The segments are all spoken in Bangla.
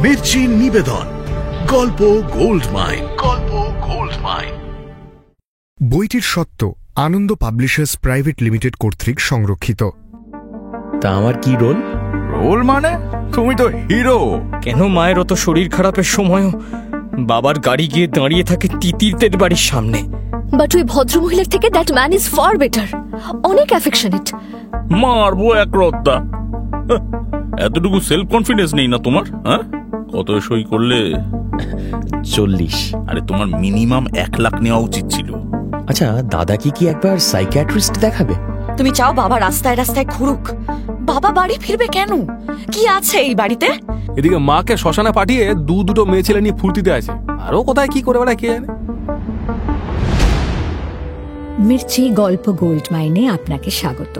মির্চি নিবেদন গল্প গোল্ড মাইন। গল্প গোল্ড মাইন। বইটির সত্ত্ব আনন্দ পাবলিশার্স প্রাইভেট লিমিটেড কর্তৃক সংরক্ষিত। তা আমার কি রোল? রোল মানে? তুমি তো হিরো। কেন মায়ের অত শরীর খারাপের সময়ও বাবার গাড়ি গিয়ে দাঁড়িয়ে থাকে তিতিরদের বাড়ির সামনে। বাট ওই ভদ্রমহিলার থেকে that man is far better, অনেক অ্যাফেকশনেট। মারবো এক রত্তা। এতটুকু সেলফ কনফিডেন্স নেই না তোমার? হ্যাঁ, কত সই করলে? 40। আরে তোমার মিনিমাম 1 লাখ নেওয়া উচিত ছিল। আচ্ছা, দাদা কি একবার সাইকিয়াট্রিস্ট দেখাবে? তুমি চাও বাবা রাস্তায় রাস্তায় ঘুরুক? বাবা বাড়ি ফিরবে কেন? কি আছে এই বাড়িতে? এদিকে মাকে শ্মশানে পাঠিয়ে দুটো মেয়ে ছেলে নিয়ে ফুর্তিতে আছে, আরো কোথায় কি করে বেড়ায় কে জানে। মির্চি গল্প গোল্ড মাইনে আপনাকে স্বাগত।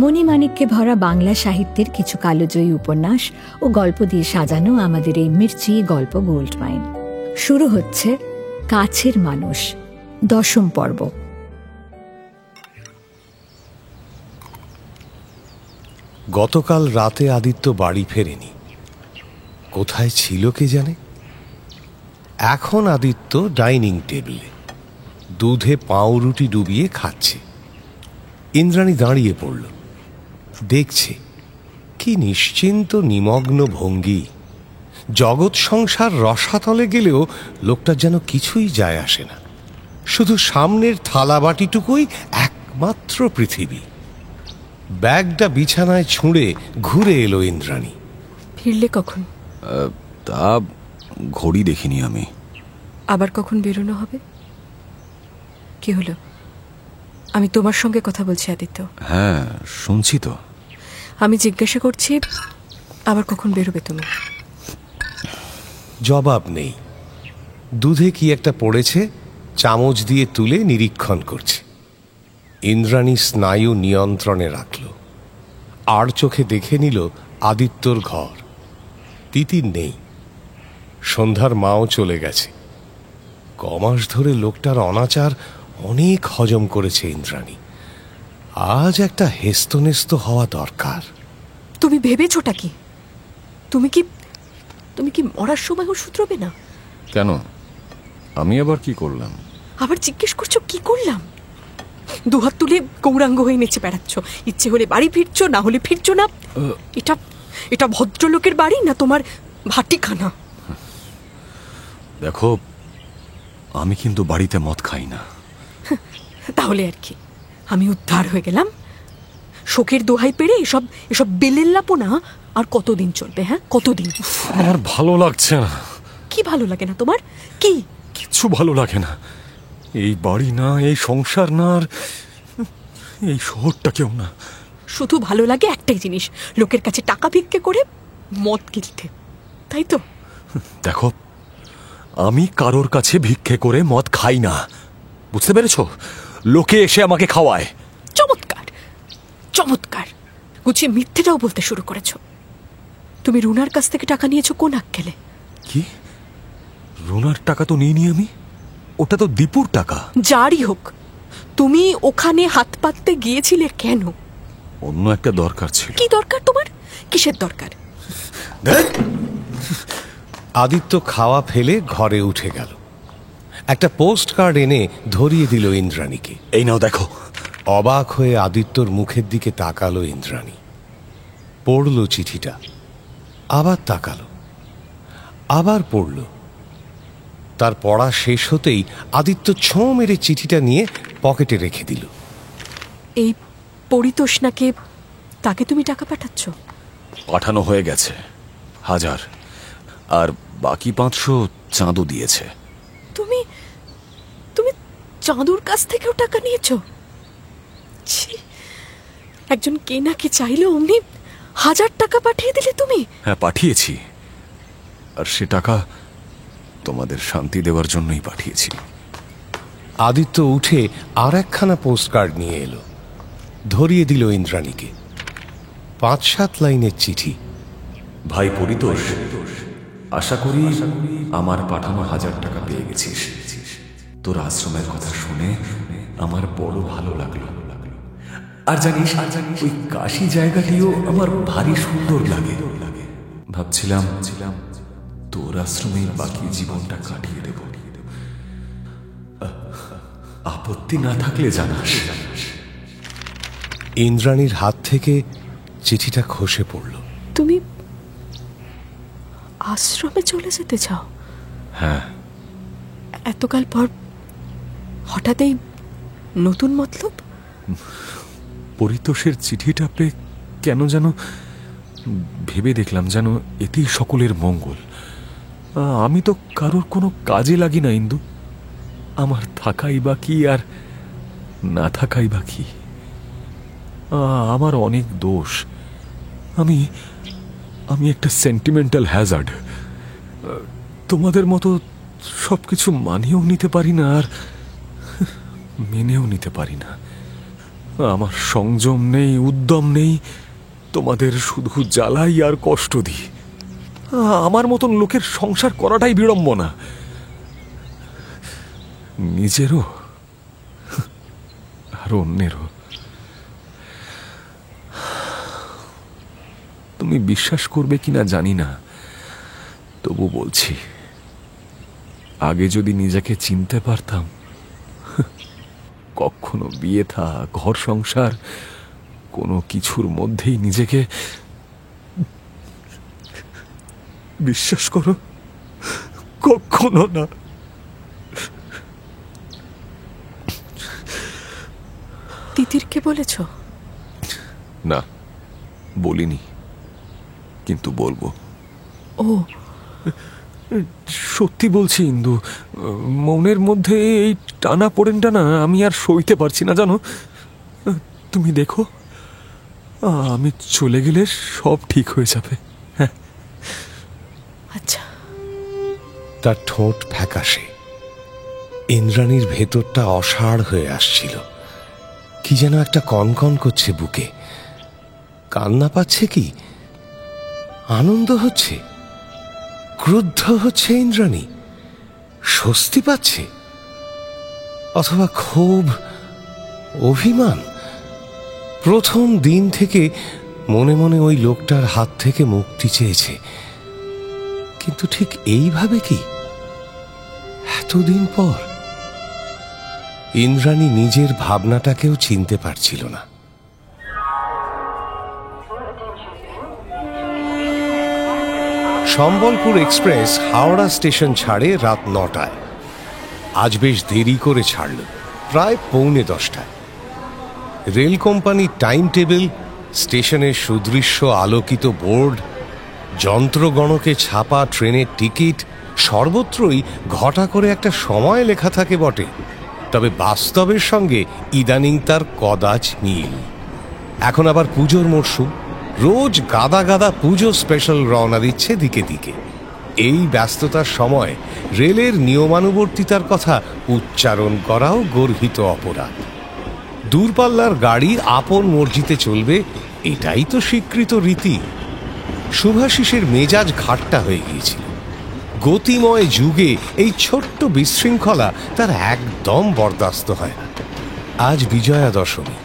মণিমাণিক্যে ভরা বাংলা সাহিত্যের কিছু কালোজয়ী উপন্যাস ও গল্প দিয়ে সাজানো আমাদের এই মির্চি গল্প গোল্ড মাইন। শুরু হচ্ছে কাছের মানুষ, 10ম পর্ব। গতকাল রাতে আদিত্য বাড়ি ফেরেনি। কোথায় ছিল কে জানে। এখন আদিত্য ডাইনিং টেবিলে দুধে পাউরুটি ডুবিয়ে খাচ্ছে। ইন্দ্রাণী দাঁড়িয়ে পড়ল, দেখছে কি নিশ্চিন্ত নিমগ্ন ভঙ্গি। জগৎ সংসার রসাতলে গেলেও লোকটার যেন কিছুই যায় আসে না। শুধু সামনের থালাবাটিটুকুই একমাত্র পৃথিবী। ব্যাগটা বিছানায় ছুঁড়ে ঘুরে এলো ইন্দ্রাণী। ফিরলে কখন? তা ঘড়ি দেখিনি আমি। আবার কখন বেরোনো হবে? কি হলো? আমি তোমার সঙ্গে কথা বলছি আদিত্য। হ্যাঁ, শুনছি তো। আমি জিজ্ঞাসা করছি, আবার কখন বেরোবে তুমি? জবাব নেই। দুধে কি একটা পড়েছে, চামচ দিয়ে তুলে নিরীক্ষণ করছে। ইন্দ্রাণী স্নায়ু নিয়ন্ত্রণে রাখল। আর চোখে দেখে নিল আদিত্যর ঘর। তিতির নেই, সন্ধ্যার মাও চলে গেছে। কমাস ধরে লোকটার অনাচার অনেক হজম করেছে ইন্দ্রাণী। আজ একটা হেস্তনেস্ত হওয়া দরকার। তুমি ভেবেছোটা কি? তুমি কি মরার সময় ওষুধ রবে না? কেন? আমি আবার কি করলাম? আবার জিজ্ঞেস করছো কি করলাম? দুহাত তুলে গৌরাঙ্গ হয়ে নেচে বেড়াচ্ছ। ইচ্ছে হলে বাড়ি ফিরছো, না হলে ফিরছো না। এটা ভদ্রলোকের বাড়ি না তোমার ভাটিখানা? দেখো, আমি কিন্তু বাড়িতে মদ খাই না। তাহলে আর কি, আমি উদ্ধার হয়ে গেলাম। শোকের দোহাই পেরে এসব বেলেল্লাপনা আর কতদিন চলবে? হ্যাঁ, কতদিন? আমার ভালো লাগছে না। কি ভালো লাগে না তোমার? কি? কিছু ভালো লাগে না। এই বাড়ি না, এই সংসার না, আর এই শহরটা কেউ না। শুধু ভালো লাগে একটাই জিনিস, লোকের কাছে টাকা ভিক্ষে করে মদ কিনতে, তাই তো? দেখো, আমি কারোর কাছে ভিক্ষে করে মদ খাই না, বুঝতে পেরেছ? লোকে এসে আমাকে খাওয়ায়। চমৎকার চমৎকার, গুছিয়ে মিথ্যেটাও বলতে শুরু করেছো। তুমি রুনার কাছ থেকে টাকা নিয়েছো কোন আক্কেলে? কি? রুনার টাকা তো নিইনি আমি, ওটা তো দীপুর টাকা। যারই হোক, তুমি ওখানে হাত পাততে গিয়েছিলে কেন? অন্য একটা দরকার ছিল। কি দরকার তোমার? কিসের দরকার? আদিত্য খাওয়া ফেলে ঘরে উঠে গেল। একটা পোস্ট কার্ড এনে ধরিয়ে দিল ইন্দ্রাণীকে। এই নাও দেখো। অবাক হয়ে আদিত্যর মুখের দিকে তাকালো ইন্দ্রাণী। পড়ল চিঠিটা, আবার তাকালো, আবার পড়ল। তার পড়া শেষ হতেই আদিত্য ছোঁ মেরে চিঠিটা নিয়ে পকেটে রেখে দিল। এই পরিতোষনাকে, তাকে তুমি টাকা পাঠাচ্ছ? পাঠানো হয়ে গেছে 1000, আর বাকি 500 চাঁদু দিয়েছে। তুমি চাঁদুর কাছ থেকেও টাকা নিয়েছো? একজন কে না কে চাইলে অমনি 1000 টাকা পাঠিয়ে দিলে তুমি? হ্যাঁ, পাঠিয়েছি। আর সে টাকা তোমাদের শান্তি দেওয়ার জন্যই পাঠিয়েছি। আদিত্য উঠে আর একখানা পোস্ট কার্ড নিয়ে এলো, ধরিয়ে দিল ইন্দ্রাণীকে। 5-7 লাইনের চিঠি। ভাই পরিতোষ, আশা করি আমার পাঠানো 1000 টাকা পেয়ে গেছিস। তোর আশ্রমের কথা শুনে আমার বড় ভালো লাগলো। আর জানিস, ওই কাশি জায়গাটিও আমার ভারী সুন্দর লাগে। ভাবছিলাম তোর আশ্রমে বাকি জীবনটা কাটিয়ে দেব। আপত্তি না থাকলে জানাস। ইন্দ্রাণীর হাত থেকে চিঠিটা খসে পড়ল। তুমি আশ্রমে চলে যেতে চাও? হ্যাঁ। এতকাল পর হঠাৎ এই নতুন মতলব? পরিতোষের চিঠিটা পেয়ে কেন যেন ভেবে দেখলাম যেন এতেই সকলের মঙ্গল। আমি তো কারোর কোনো কাজে লাগি না ইন্দু। আমার থাকাই বা কি আর না থাকাই বা কি। আমার অনেক দোষ। আমি আমি একটা সেন্টিমেন্টাল হ্যাজার্ড। তোমাদের মতো সবকিছু মানিয়েও নিতে পারি না, আর মেনেও নিতে পারি না। আমার সংযম নেই, উদ্যম নেই। তোমাদের শুধু জ্বালাই আর কষ্ট দিই। আমার মতন লোকের সংসার করাটাই বিড়ম্বনা, নিজেরও আর অন্যেরও। তুমি বিশ্বাস করবে কিনা জানি না, তবু বলছি, আগে যদি নিজেকে চিনতে পারতাম, কখনো বিয়ে থা, ঘর সংসার, কোনো কিছুর মধ্যেই নিজেকে, বিশ্বাস করো, কখনো না। তিতিরকে বলেছ? না, বলিনি, কিন্তু বলবো। ও, সত্যি বলছি ইন্দু, মনের মধ্যে এই টানা পোড়েনটা না আমি আর সইতে পারছি না, জানো। তুমি দেখো, আমি চলে গেলে সব ঠিক হয়ে যাবে। হ্যাঁ। আচ্ছা। তার ঠোঁট ফ্যাকাশে, ইন্দ্রাণীর ভেতরটা অসাড় হয়ে আসছিল। কি যেন একটা কনকন করছে বুকে। কান্না পাচ্ছে কি, আনন্দ হচ্ছে, ক্রুদ্ধ হচ্ছে ইন্দ্রাণী, স্বস্তি পাচ্ছে, অথবা ক্ষোভ, অভিমান? প্রথম দিন থেকে মনে মনে ওই লোকটার হাত থেকে মুক্তি চেয়েছে, কিন্তু ঠিক এইভাবে কি এতদিন পর? ইন্দ্রাণী নিজের ভাবনাটাকেও চিনতে পারছিল না। সম্বলপুর এক্সপ্রেস হাওড়া স্টেশন ছাড়ে রাত 9টায়। আজ বেশ দেরি করে ছাড়ল, প্রায় 9:45। রেল কোম্পানির টাইম টেবিল, স্টেশনের সুদৃশ্য আলোকিত বোর্ড, যন্ত্রগণকে ছাপা ট্রেনের টিকিট, সর্বত্রই ঘটা করে একটা সময় লেখা থাকে বটে, তবে বাস্তবের সঙ্গে ইদানিং তার কদাচ মিল। এখন আবার পুজোর মরশুম, রোজ গাদা গাদা পুজো স্পেশাল রওনা দিচ্ছে দিকে দিকে। এই ব্যস্ততার সময় রেলের নিয়মানুবর্তিতার কথা উচ্চারণ করাও গর্হিত অপরাধ। দূরপাল্লার গাড়ি আপন মর্জিতে চলবে, এটাই তো স্বীকৃত রীতি। শুভাশিসের মেজাজ ঘাট্টা হয়ে গিয়েছিল। গতিময় যুগে এই ছোট্ট বিশৃঙ্খলা তার একদম বরদাস্ত হয় না। আজ বিজয়া দশমী,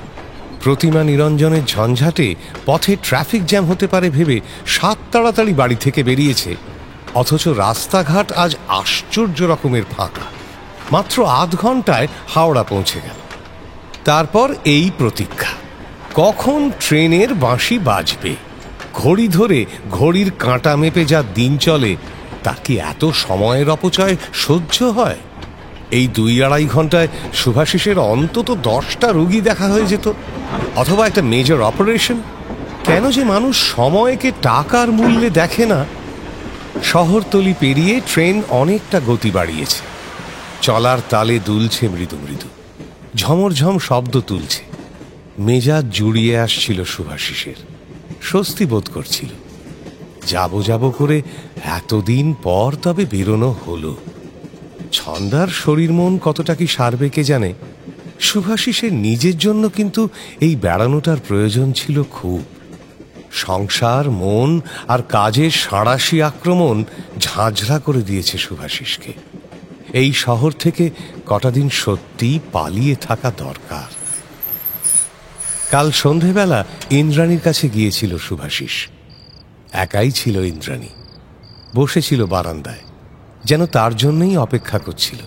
প্রতিমা নিরঞ্জনের ঝঞ্ঝাটে পথে ট্রাফিক জ্যাম হতে পারে ভেবে সাত তাড়াতাড়ি বাড়ি থেকে বেরিয়েছে, অথচ রাস্তাঘাট আজ আশ্চর্য রকমের ফাঁকা। মাত্র আধ ঘন্টায় হাওড়া পৌঁছে গেল। তারপর এই প্রতীক্ষা, কখন ট্রেনের বাঁশি বাজবে। ঘড়ি ধরে ঘড়ির কাঁটা মেপে যা দিন চলে, তা কি এত সময়ের অপচয় সহ্য হয়? এই 2-2.5 ঘন্টায় শুভাশিসের অন্তত 10টা রোগী দেখা হয়ে যেত, অথবা একটা মেজর অপারেশন। কেন যে মানুষ সময়কে টাকার মূল্যে দেখে না? শহরতলি পেরিয়ে ট্রেন অনেকটা গতি বাড়িয়েছে। চলার তালে দুলছে মৃদু মৃদু, ঝমরঝম শব্দ তুলছে। মেজাজ জুড়িয়ে আসছিল শুভাশিসের, স্বস্তি বোধ করছিল। যাব করে এতদিন পর তবে বেরোনো হলো। ছন্দার শরীর মন কতটা কি সারবে কে জানে। শুভাশিসের নিজের জন্য কিন্তু এই বেড়ানোটার প্রয়োজন ছিল খুব। সংসার, মন আর কাজের সাঁড়াশি আক্রমণ ঝাঁঝরা করে দিয়েছে শুভাশিসকে। এই শহর থেকে কটা দিন সত্যি পালিয়ে থাকা দরকার। কাল সন্ধেবেলা ইন্দ্রাণীর কাছে গিয়েছিল শুভাশিস। একাই ছিল ইন্দ্রাণী। বসেছিল বারান্দায়, যেন তার জন্যই অপেক্ষা করছিল।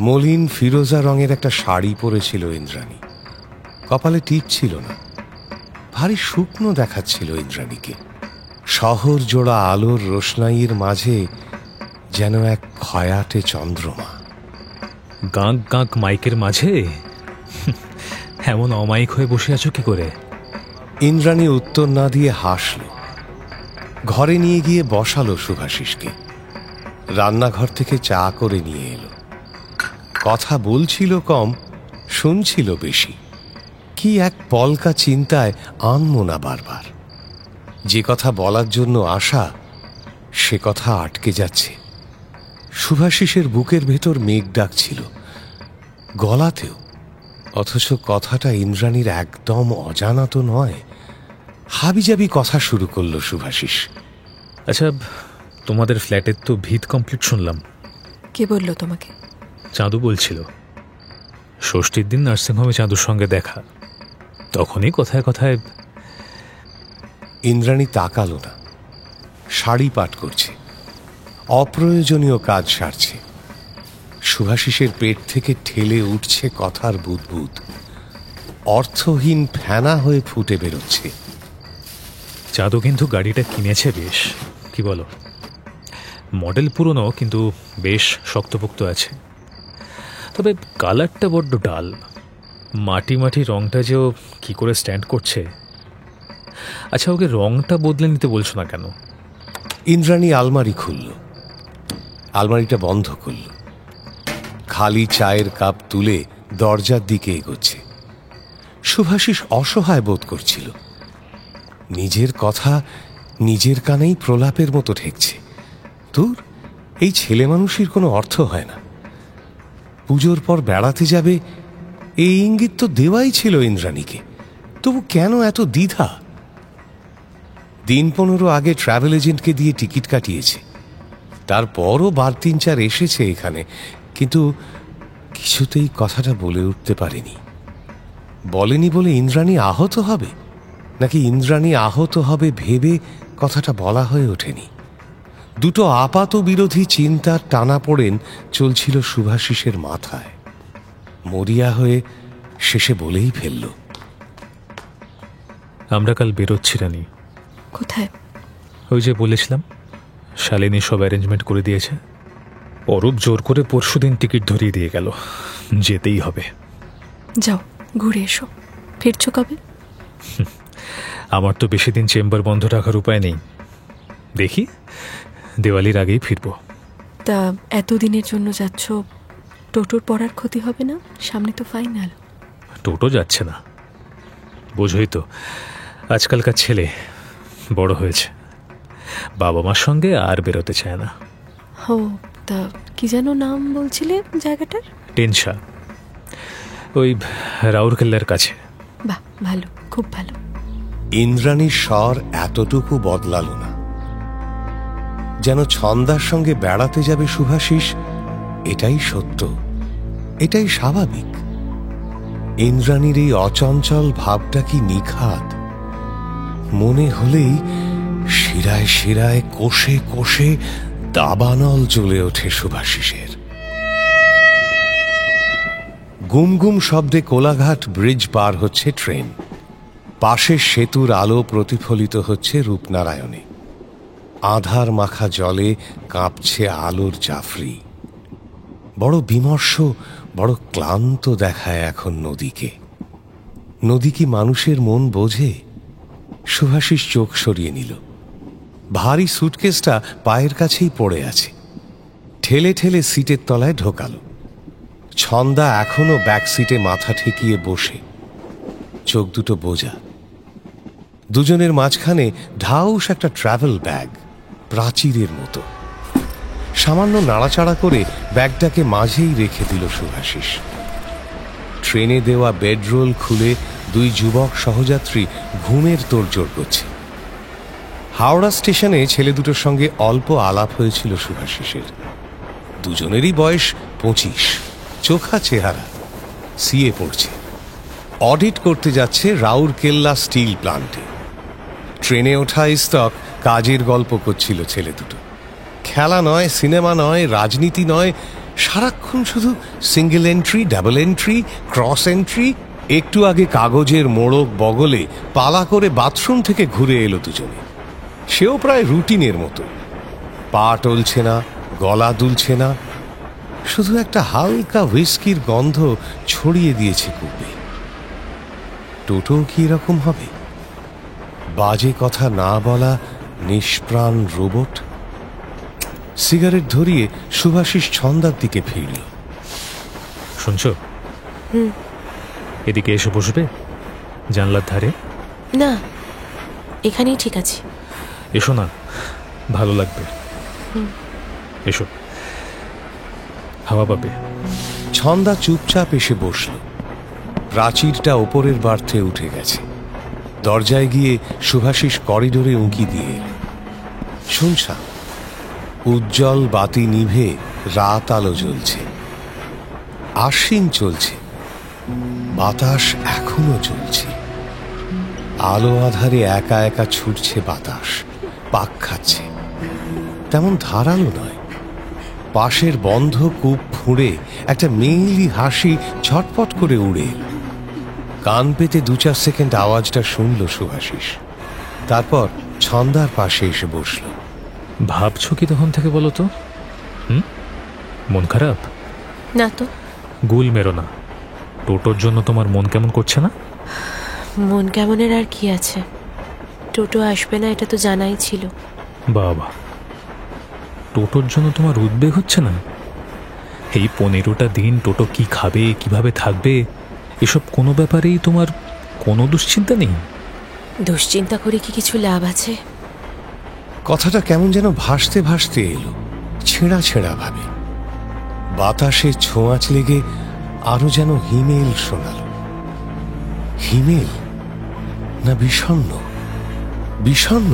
মলিন ফিরোজা রঙের একটা শাড়ি পরেছিল ইন্দ্রাণী, কপালে টিপ ছিল না, ভারী শুকনো দেখাচ্ছিল ইন্দ্রাণীকে। শহর জোড়া আলোর রোশনাইয়ের মাঝে যেন এক খয়াটে চন্দ্রমা। গাঁক গাঁক মাইকের মাঝে এমন অমায়িক হয়ে বসে আছো কি করে? ইন্দ্রাণী উত্তর না দিয়ে হাসল। ঘরে নিয়ে গিয়ে বসালো শুভাশিসকে। রান্নাঘর থেকে চা করে নিয়ে এলো। কথা বলছিল কম, শুনছিল বেশি। কি এক পলকা চিন্তায় আনমনা বারবার। যে কথা বলার জন্য আসা, সে কথা আটকে যাচ্ছে। শুভাশিসের বুকের ভেতর মেঘ ডাকছিল, গলাতেও, অথচ কথাটা ইন্দ্রাণীর একদম অজানা তো নয়। হাবিজাবি কথা শুরু করল শুভাশিস। আচ্ছা, তোমাদের ফ্ল্যাটের তো ভিত কমপ্লিট শুনলাম। কে বললো তোমাকে? চাঁদু বলছিল। ষষ্ঠীর দিন নার্সিংহোমে চাঁদুর সঙ্গে দেখা, তখনই কথায় কথায়। ইন্দ্রাণী তাকালো না, শাড়ি পাট করছে, অপ্রয়োজনীয় কাজ সারছে। শুভাশিসের পেট থেকে ঠেলে উঠছে কথার বুদবুদ, অর্থহীন ফেনা হয়ে ফুটে বেরোচ্ছে। চাঁদু কিন্তু গাড়িটা কিনেছে বেশ, কি বলো? মডেল পুরনো, কিন্তু বেশ শক্তপোক্ত আছে। তবে কালারটা বড্ড ডাল, মাটি মাটি রংটা যেও কি করে স্ট্যান্ড করছে। আচ্ছা, ওকে রংটা বদলে নিতে বলছো না কেন? ইন্দ্রাণী আলমারি খুলল, আলমারিটা বন্ধ করল, খালি চায়ের কাপ তুলে দরজার দিকে এগোচ্ছে। শুভাশিস অসহায় বোধ করছিল। নিজের কথা নিজের কানেই প্রলাপের মতো ঠেকছে। তোর এই ছেলে মানুষের কোনো অর্থ হয় না। পুজোর পর বেড়াতে যাবে, এই ইঙ্গিত তো দেওয়াই ছিল ইন্দ্রাণীকে, তবু কেন এত দ্বিধা? দিন 15 আগে ট্রাভেল এজেন্টকে দিয়ে টিকিট কাটিয়েছে, তারপরও বার 3-4 এসেছে এখানে, কিন্তু কিছুতেই কথাটা বলে উঠতে পারেনি। বলেনি বলে ইন্দ্রাণী আহত হবে, নাকি ইন্দ্রাণী আহত হবে ভেবে কথাটা বলা হয়ে ওঠেনি। দুটো আপাত বিরোধী চিন্তার টানাপোড়েন চলছিল শুভাশিসের মাথায়। মরিয়া হয়ে শেষে বলেই ফেলল, আমরা কাল বেরোচ্ছি রানী। কোথায়? ওই যে বলেছিলাম, শালিনী সব অ্যারেঞ্জমেন্ট করে দিয়েছে। অরূপ জোর করে পরশুদিন টিকিট ধরিয়ে দিয়ে গেল, যেতেই হবে। যাও, ঘুরে এসো। ফিরছো কবে? আমার তো বেশি দিন চেম্বার বন্ধ রাখার উপায় নেই, দেখি দেওয়ালির আগেই ফিরব। তা এতদিনের জন্য যাচ্ছ, টোটোর পড়ার ক্ষতি হবে না? সামনে তো ফাইনাল। টোটো যাচ্ছে না, বোঝই তো, আজকালকার ছেলে বড় হয়েছে, বাবা মার সঙ্গে আর বেরোতে চায় না। হো, তা কি যেন নাম বলছিলে জায়গাটার? টেনশা, ওই রাউরকেল্লার কাছে। বাহ, ভালো, খুব ভালো। ইন্দ্রাণীর স্বর এতটুকু বদলালো না, যেন ছন্দার সঙ্গে বেড়াতে যাবে শুভাশিস, এটাই সত্য, এটাই স্বাভাবিক। ইন্দ্রাণীর এই অচঞ্চল ভাবটা কি নিখাদ? মনে হলেই শিরায় শিরায় কোষে কোষে দাবানল জ্বলে ওঠে শুভাশিসের। গুমগুম শব্দে কোলাঘাট ব্রিজ পার হচ্ছে ট্রেন। পাশের সেতুর আলো প্রতিফলিত হচ্ছে রূপনারায়ণে। আধার মাখা জলে কাঁপছে আলোর জাফরি। বড় বিমর্ষ, বড় ক্লান্ত দেখায় এখন নদীকে। নদী কি মানুষের মন বোঝে? শুভাশিস চোখ সরিয়ে নিল। ভারী সুটকেসটা পায়ের কাছেই পড়ে আছে। ঠেলে ঠেলে সিটের তলায় ঢোকালো। ছন্দা এখনো ব্যাক সিটে মাথা ঠেকিয়ে বসে, চোখ দুটো বোঝা। দুজনের মাঝখানে ঢাউস একটা ট্রাভেল ব্যাগ, প্রাচীরের মতো। সামান্য নাড়াচাড়া করে ব্যাগটাকে মাঝেই রেখে দিল শুভাশিস। ট্রেনে দেওয়া বেডরোল খুলে দুই যুবক সহযাত্রী ঘুমের তোড়জোড় করছে। হাওড়া স্টেশনে ছেলে দুটোর সঙ্গে অল্প আলাপ হয়েছিল শুভাশিসের। দুজনেরই বয়স 25, চোখা চেহারা, সিএ পড়ছে। অডিট করতে যাচ্ছে রাউরকেল্লা স্টিল প্লান্টে। ট্রেনে ওঠা স্তক কাজের গল্প করছিল ছেলে দুটো। খেলা নয়, সিনেমা নয়, রাজনীতি নয়, সারাক্ষণ শুধু single entry, double entry, cross entry. একটু আগে কাগজের মোড়ক বগলে পালা করে বাথরুম থেকে ঘুরে এলো দুজনে। সেও প্রায় রুটিনের মতো, পা টলছে না, গলা দুলছে না, শুধু একটা হালকা হুইস্কির গন্ধ ছড়িয়ে দিয়েছে কূপে। টোটো কি এরকম হবে? বাজে কথা না বলা নিষ্প্রাণ রোবট। সিগারেট ধরিয়ে শুভাশিস ছন্দার দিকে ফিরল। শুনছ? এদিকে এসে বসবে জানলার ধারে। না, এখানেই ঠিক আছে। এসো না, ভালো লাগবে। এসো, হাওয়া পাবে। ছন্দা চুপচাপ এসে বসল। প্রাচীরটা ওপরের বার্থে উঠে গেছে। দরজায় গিয়ে শুভাশিস করিডোরে উঁকি দিয়ে এল। শুনছাম, উজ্জ্বল বাতি নিভে রাত আলো জ্বলছে। আশ্বিন চলছে, বাতাস এখনো চলছে। আলো আধারে একা একা ছুটছে বাতাস, পাক খাচ্ছে। তেমন ধারালো নয়। পাশের বন্ধ কূপ ফুঁড়ে একটা মেইলি হাসি ছটপট করে উড়ে এল। কান পেতে 2-4 সেকেন্ড আওয়াজটা শুনল শুভাশিস। তারপর ছন্দার পাশে এসে বসল। ভাবছো কি তখন থেকে বলো তো? মন খারাপ? না তো। গুল মেরো না। টোটোর জন্য তোমার মন কেমন করছে না? মন কেমনের আর কি আছে, টোটো আসবে না এটা তো জানাই ছিল। বাবা, টোটোর জন্য তোমার উদ্বেগ হচ্ছে না? এই 15টা দিন টোটো কি খাবে, কিভাবে থাকবে, এসব কোনো ব্যাপারেই তোমার কোনো দুশ্চিন্তা নেই? দুশ্চিন্তা করে কি কিছু লাভ আছে? কথাটা কেমন যেন ভাসতে ভাসতে এলো, ছেঁড়া ছেঁড়া ভাবে। বাতাসে ছোঁয়াচ লেগে আরো যেন হিমেল শোনাল। হিমেল না বিষণ্ণ? বিষণ্ণ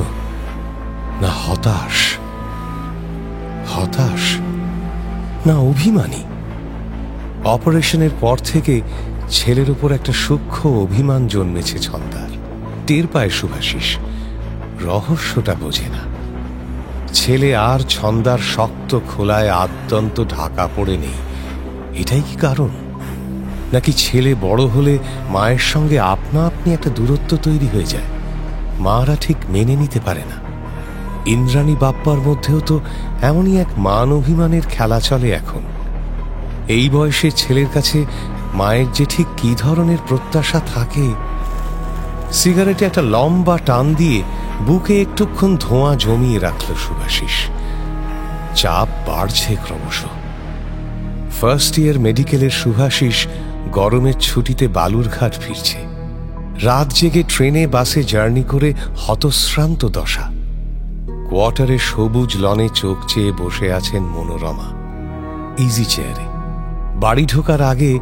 না হতাশ? হতাশ না অভিমানী? অপারেশনের পর থেকে ছেলের উপর একটা সূক্ষ্ম অভিমান জন্মেছে ছন্দার। টের পায় শুভাশিস, রহস্যটা বোঝে না। ছেলে আর ছন্দার শক্ত খোলায় আদ্যন্ত ঢাকা পড়ে নেই, এটাই কি কারণ? নাকি ছেলে বড় হলে মায়ের সঙ্গে আপনা আপনি একটা দূরত্ব তৈরি হয়ে যায়, মারা ঠিক মেনে নিতে পারে না? ইন্দ্রাণী বাপ্পার মধ্যেও তো এমনই এক মান অভিমানের খেলা চলে এখন। এই বয়সে ছেলের কাছে মায়ের যে ঠিক কি ধরনের প্রত্যাশা থাকে। সিগারেটে একটা লম্বা টান দিয়ে বুকে একটুক্ষণ ধোঁয়া জমিয়ে রাখল শুভাশিস। চাপ বাড়ছে ক্রমশ। ফার্স্ট ইয়ার মেডিকেলের শুভাশিস গরমের ছুটিতে বালুরঘাট ফিরছে। রাত জেগে ট্রেনে বাসে জার্নি করে হতশ্রান্ত দশা। কোয়ার্টারে সবুজ লনে চোখ চেয়ে বসে আছেন মনোরমা ইজি চেয়ারে। বাড়ি ঢোকার আগে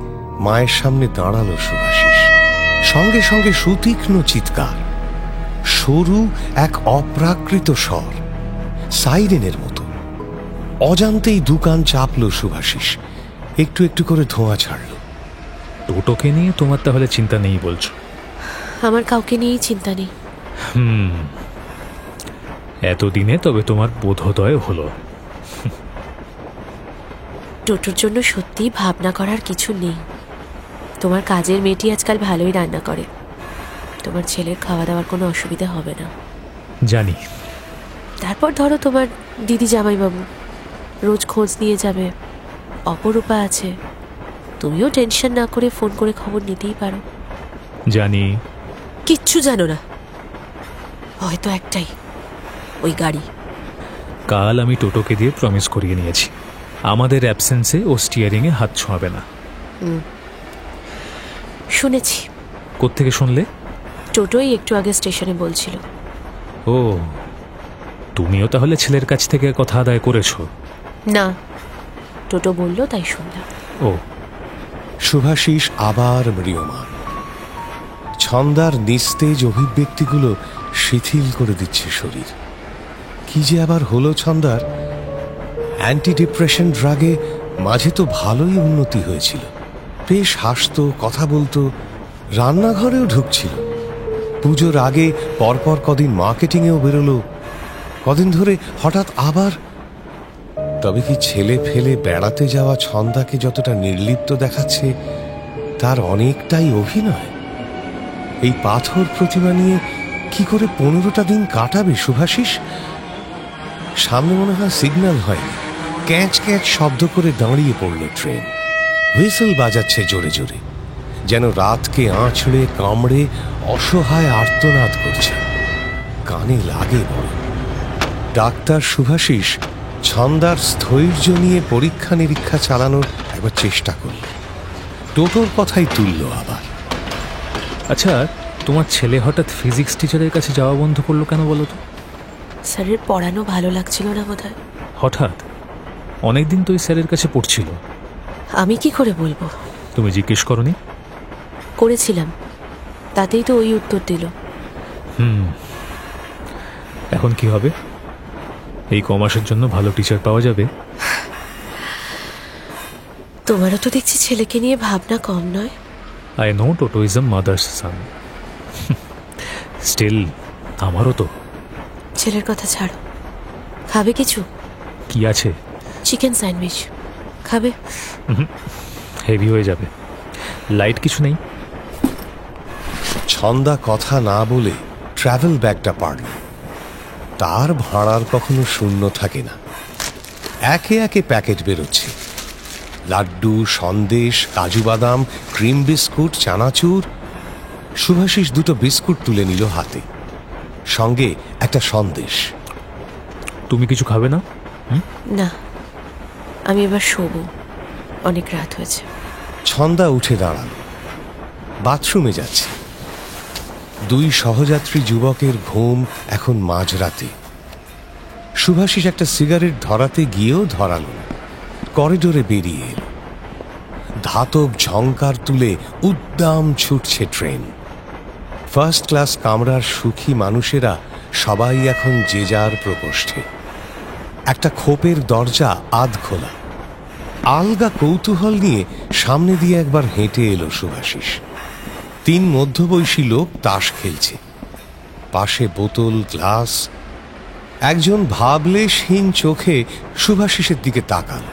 মায়ের সামনে দাঁড়ালো শুভাশিস। সঙ্গে সঙ্গে সুতীক্ষ্ণ চিৎকার, সরু এক অপ্রাকৃত স্বর, সাইরেনের মতো। অজান্তেই দোকান চাপল শুভাশিস, একটু একটু করে ধোঁয়া ছাড়ল। টোটোকে নিয়ে তোমার তাহলে চিন্তা নেই বলছো? আমার কাউকে নিয়েই চিন্তা নেই। এতদিনে তবে তোমার বোধোদয় হলো। টোটোর জন্য সত্যিই ভাবনা করার কিছু নেই। তোমার কাজের মেয়েটি আজকাল ভালোই রান্না করে, তোমার ছেলের খাওয়া দাওয়ার কোনো অসুবিধা হবে না। জানি। তারপর ধরো তোমার দিদি জামাইবাবু রোজ খোঁজ নিয়ে যাবে, অপরূপা আছে, তুমিও টেনশন না করে ফোন করে খবর নিতেই পারো। জানি। কিচ্ছু জানো না, হয়তো একটাই, ওই গাড়ি। কাল আমি টোটোকে দিয়ে প্রমিস করিয়ে নিয়েছি, আমাদের অ্যাবসেন্সে ও স্টিয়ারিংয়ে হাত ছোঁয়াবে না। শুনেছি। কোত্থেকে শুনলে? টোটোই একটু আগে স্টেশনে বলছিল। ও, তুমিও তাহলে ছেলের কাছ থেকে কথা আদায় করেছো? না, টোটো বললো তাই শুনলাম। ও। শুভাশিস আবার ম্রিয়মান। ছন্দার নিস্তেজ অভিব্যক্তিগুলো শিথিল করে দিচ্ছে শরীর। কি যে আবার হলো ছন্দার? অ্যান্টি ডিপ্রেশন ড্রাগে মাঝে তো ভালোই উন্নতি হয়েছিল, বেশ হাসতো, কথা বলতো, রান্নাঘরেও ঢুকছিল। পুজোর আগে পরপর কদিন মার্কেটিংয়েও বেরোলো। কদিন ধরে হঠাৎ আবার তবে কি ছেলে ফেলে বেড়াতে যাওয়া ছন্দাকে যতটা নির্লিপ্ত দেখাচ্ছে তার অনেকটাই অভিনয়? এই পাথর প্রতিমা নিয়ে কি করে 15টা দিন কাটাবে শুভাশিস? সামনে মনে হয় সিগন্যাল হয়নি, ক্যাঁচ ক্যাঁচ শব্দ করে দাঁড়িয়ে পড়ল ট্রেন। হুইসেল বাজাচ্ছে জোরে জোরে, যেন রাতকে আঁচড়ে কামড়ে অসহায় আর্তনাদ করছে। কানে লাগে বড়। ডাক্তার শুভাশিস ছন্দার স্থৈর্য নিয়ে পরীক্ষা নিরীক্ষা চালানোর একবার চেষ্টা করল, টোটোর কথাই তুলল আবার। আচ্ছা, তোমার ছেলে হঠাৎ ফিজিক্স টিচারের কাছে যাওয়া বন্ধ করলো কেন বলো তো? স্যারের পড়ানো ভালো লাগছিল না বোধহয়। হঠাৎ? অনেকদিন তো ওই স্যারের কাছে পড়ছিল। আমি কি করে বলবো? তুমি জিজ্ঞেস করনি? করেছিলাম, তাতেই তো ওই উত্তর দিল। এখন কি হবে? এই কমাসের জন্য ভালো টিচার পাওয়া যাবে? তোমারও তো দেখছি ছেলেকে নিয়ে ভাবনা কম নয়। I know Toto is a mother's son, still আমারও তো। ছেলের কথা ছাড়ো, খাবে কিছু? কি আছে? চিকেন স্যান্ডউইচ খাবে? হেভি হয়ে যাবে। লাইট কিছু নেই? ছন্দা কথা না বলে ট্রাভেল ব্যাগটা পারল। তার ভাড়ার কখনো শূন্য থাকে না। একে একে প্যাকেট বেরোচ্ছে, লাড্ডু, সন্দেশ, কাজু বাদাম, ক্রিম বিস্কুট, চানাচুর। শুভাশিস 2টো বিস্কুট তুলে নিল হাতে, সঙ্গে একটা সন্দেশ। তুমি কিছু খাবে না? না, আমি এবার শোবো, অনেক রাত হয়েছে। ছন্দা উঠে দাঁড়াল, বাথরুমে যাচ্ছে। 2 সহযাত্রী যুবকের ঘুম এখন মাঝরাতে। শুভাশিস একটা সিগারেট ধরাতে গিয়েও ধরালো না, করিডোরে বেরিয়ে এল। ধাতব ঝংকার তুলে উদ্দাম ছুটছে ট্রেন। ফার্স্ট ক্লাস কামরার সুখী মানুষেরা সবাই এখন যে যার প্রকোষ্ঠে। একটা খোপের দরজা আধ খোলা। আলগা কৌতূহল নিয়ে সামনে দিয়ে একবার হেঁটে এলো শুভাশিস। 3 মধ্যবয়সী লোক তাস খেলছে, পাশে বোতল, গ্লাস। একজন ভাবলেশহীন চোখে শুভাশিসের দিকে তাকাল,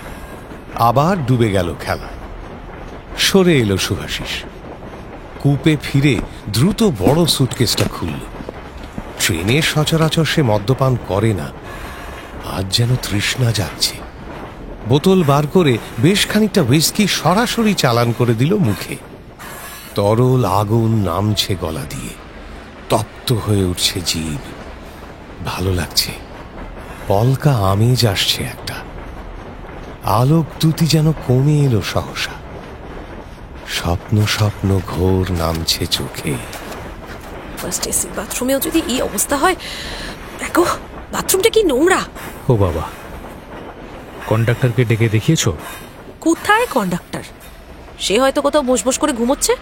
আবার ডুবে গেল খেলা। সরে এলো শুভাশিস, কূপে ফিরে দ্রুত বড় সুটকেসটা খুলল। ট্রেনে সচরাচর সে মদ্যপান করে না, আজ যেন তৃষ্ণা যাচ্ছে। বোতল বার করে বেশ খানিকটা হুইস্কি সরাসরি চালান করে দিল মুখে। তরল আগুন নামছে গলা দিয়ে, তপ্ত হয়ে উঠছে জিভ। ভালো লাগছে, পলকা আমেজ আসছে একটা। আলোক দুটি যেন কমে এলো সহসা। স্বপ্ন স্বপ্ন ঘোর নামছে চোখে। ফার্স্ট এসি বাথরুমেও যদি এই অবস্থা হয়, দেখো বাথরুমটা কি নোংরা। ও বাবা, কন্ডাক্টরকে ডেকে দেখিয়েছো? কোথায় কন্ডাক্টর? সে হয়তো কোথাও বস বস করে ঘুমোচ্ছে।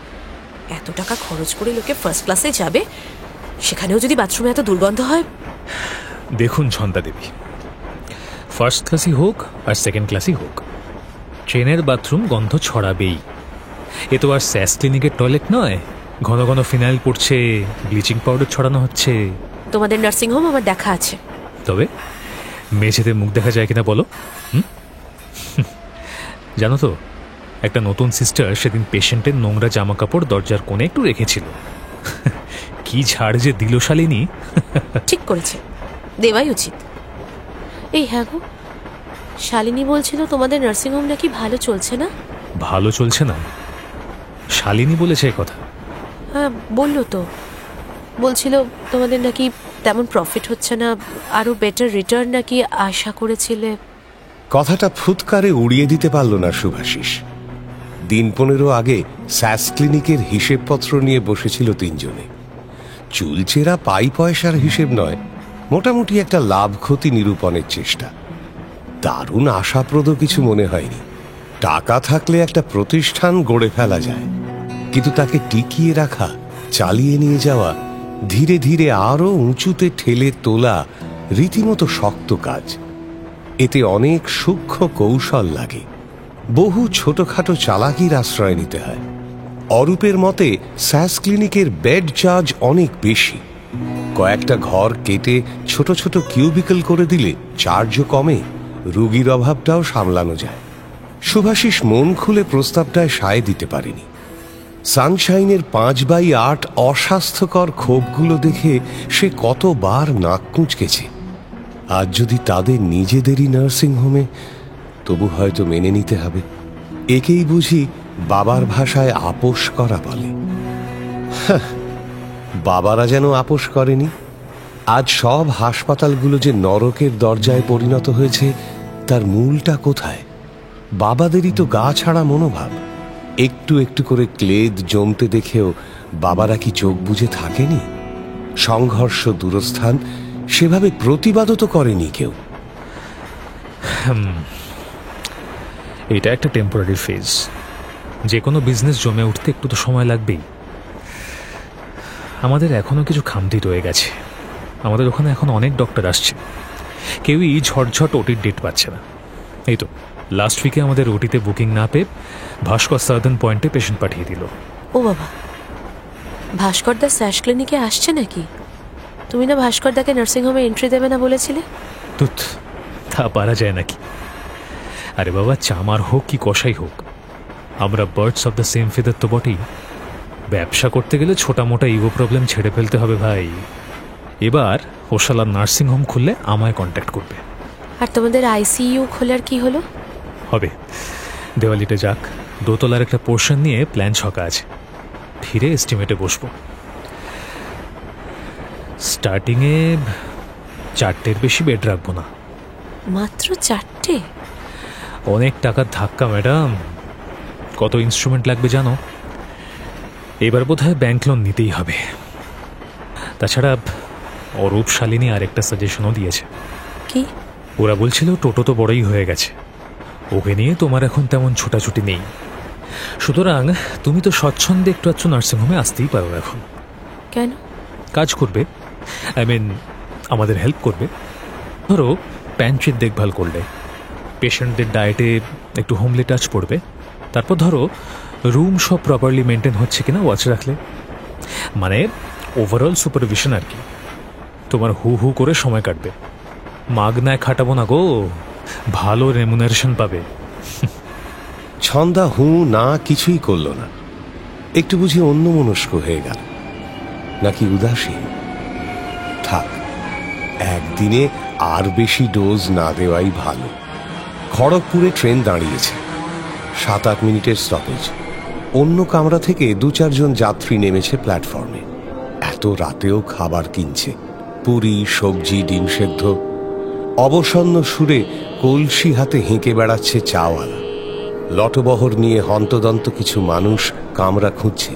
এত টাকা খরচ করে লোকে ফার্স্ট ক্লাসে যাবে, সেখানেও যদি বাথরুমে এত দুর্গন্ধ হয়। দেখুন ছন্দা দেবী, ফার্স্ট ক্লাসই হোক আর সেকেন্ড ক্লাসই হোক, ট্রেনের বাথরুম গন্ধ ছড়াবেই। এ তো আর স্যাস ক্লিনিকের টয়লেট নয়, ঘন ঘন ফিনাইল পড়ছে, ব্লিচিং পাউডার ছড়ানো হচ্ছে। তোমাদের নার্সিংহোম আমার দেখা আছে। তবে মেঝেতে মুখ দেখা যায় কিনা বলো? জানো তো, একটা নতুন সিস্টার সেদিন পেশেন্টের নোংরা জামা কাপড় দরজার কোণে একটু রেখেছিল। কি ঝাড় যে দিল শালিনী। ঠিক করেছে, দেওয়াই উচিত। এই হ্যাঁ গো, শালিনী বলছিল তোমাদের নার্সিংহোম নাকি ভালো চলছে না। ভালো চলছে না? শালিনী বলেছে এই কথা? হ্যাঁ বললো তো, বলছিল তোমাদের নাকি তেমন প্রফিট হচ্ছে না, আরো বেটার রিটার্ন নাকি আশা করেছিলে। কথাটা ফুৎকারে উড়িয়ে দিতে পারল না শুভাশিস। দিন 15 আগে স্যাস ক্লিনিকের হিসেবপত্র নিয়ে বসেছিল 3 জনে। চুলচেরা পাই পয়সার হিসেব নয়, মোটামুটি একটা লাভ ক্ষতি নিরূপণের চেষ্টা। দারুণ আশাপ্রদ কিছু মনে হয়নি। টাকা থাকলে একটা প্রতিষ্ঠান গড়ে ফেলা যায়, কিন্তু তাকে টিকিয়ে রাখা, চালিয়ে নিয়ে যাওয়া, ধীরে ধীরে আরো উঁচুতে ঠেলে তোলা রীতিমতো শক্ত কাজ। এতে অনেক সূক্ষ্ম কৌশল লাগে, বহু ছোটখাটো চালাকির আশ্রয় নিতে হয়। অরূপের মতে স্যাস ক্লিনিকের বেড চার্জ অনেক বেশি। কয়েকটা ঘর কেটে ছোট ছোট কিউবিকল করে দিলে চার্জও কমে, রুগীর অভাবটাও সামলানো যায়। শুভাশিস মন খুলে প্রস্তাবটায় সায় দিতে পারেনি। সানশাইনের 5/8 অস্বাস্থ্যকর ক্ষোভগুলো দেখে সে কতবার নাক কুঁচকেছে। আজ যদি তাদের নিজেদেরই নার্সিংহোমে, তবু হয়তো মেনে নিতে হবে। একেই বুঝি বাবার ভাষায় আপোষ করা বলে। বাবারা যেন আপোষ করেনি। আজ সব হাসপাতালগুলো যে নরকের দরজায় পরিণত হয়েছে, তার মূলটা কোথায়? বাবাদেরই তো গা ছাড়া মনোভাব। একটু একটু করে ক্লেদ জমতে দেখেও বাবারা কি চোখ বুজে থাকেনি? সংঘর্ষ দূরস্থান, সেভাবে প্রতিবাদও তো করেনি কেউ। এটা একটা টেম্পোরারি ফেজ। যে কোনো বিজনেস জমে উঠতে একটু তো সময় লাগবেই। আমাদের এখনো কিছু খামতি রয়ে গেছে। আমাদের ওখানে এখন অনেক ডক্টর আসছে, কেউই ঝটঝট ওটির ডেট পাচ্ছে না। এই তো লাস্ট উইকে আমাদের ওটিতে বুকিং না পেয়ে ভাস্কর সাউদার্ন পয়েন্টে পেশেন্ট পাঠিয়ে দিল। ও বাবা, ভাস্কর দা স্যাশ ক্লিনিকে আসছে নাকি? তুমি না ভাস্কর দাকে নার্সিংহোমে এন্ট্রি দেবে না বলেছিলে? তুত, তা পারা যায় নাকি? আরে বাবা, চামার হোক কি কষাই হোক, আমরা birds of the same feather তো বটেই। ব্যবসা করতে গেলে ছোটা মোটা ইগো প্রবলেম ছেড়ে ফেলতে হবে ভাই। এবার ওশালার নার্সিংহোম খুললে আমায় কন্ট্যাক্ট করবে। আর তোমাদের আইসিইউ খোলার কি হলো? হবে, দেওয়ালিতে যাক। দোতলার একটা পোর্শন নিয়ে প্ল্যান ছকা আছে, ফিরে এস্টিমেটে বসবো। স্টার্টিংয়ে 4টের বেশি বেড রাখবো না। মাত্র 4টে? অনেক টাকার ধাক্কা ম্যাডাম। কত ইনস্ট্রুমেন্ট লাগবে জানো? এবার বোধহয় ব্যাংক লোন নিতেই হবে। তাছাড়া অরূপ শালিনী আরেকটা সাজেশনও দিয়েছে। কি? ওরা বলছিল টোটো তো বড়ই হয়ে গেছে, ওকে নিয়ে তোমার এখন তেমন ছোটাছুটি নেই। সুতরাং তুমি তো স্বচ্ছন্দে একটু আধটু নার্সিংহোমে আসতেই পারো এখন। কেন? কাজ করবে, আমাদের হেল্প করবে। ধরো প্যান্ট্রির দেখভাল করলে, পেশেন্টদের ডায়েটে একটু হোমলি টাচ পড়বে। তারপর ধরো রুম সব প্রপারলি মেনটেন হচ্ছে কিনা ওয়াচ রাখলে। মানে ওভারঅল সুপারভিশন আর কি। তোমার হু হু করে সময় কাটবে। মাগনায় খাটাবো না গো, ভালো রেমুনারেশন পাবে। ছন্দা হু না কিছুই করল না। একটু বুঝি অন্যমনস্ক হয়ে গেল, নাকি উদাসীন? থাক, একদিনে আর বেশি ডোজ না দেওয়াই ভালো। খড়গপুরে ট্রেন দাঁড়িয়েছে, 7-8 মিনিটের স্টপেজ। অন্য কামরা থেকে 2-4 জন যাত্রী নেমেছে প্ল্যাটফর্মে। এত রাতেও খাবার কিনছে, পুরি, সবজি, ডিম সেদ্ধ। অবসন্ন সুরে কলসি হাতে হেঁকে বেড়াচ্ছে চাওয়ালা। লটবহর নিয়ে হন্তদন্ত কিছু মানুষ কামরা খুঁজছে।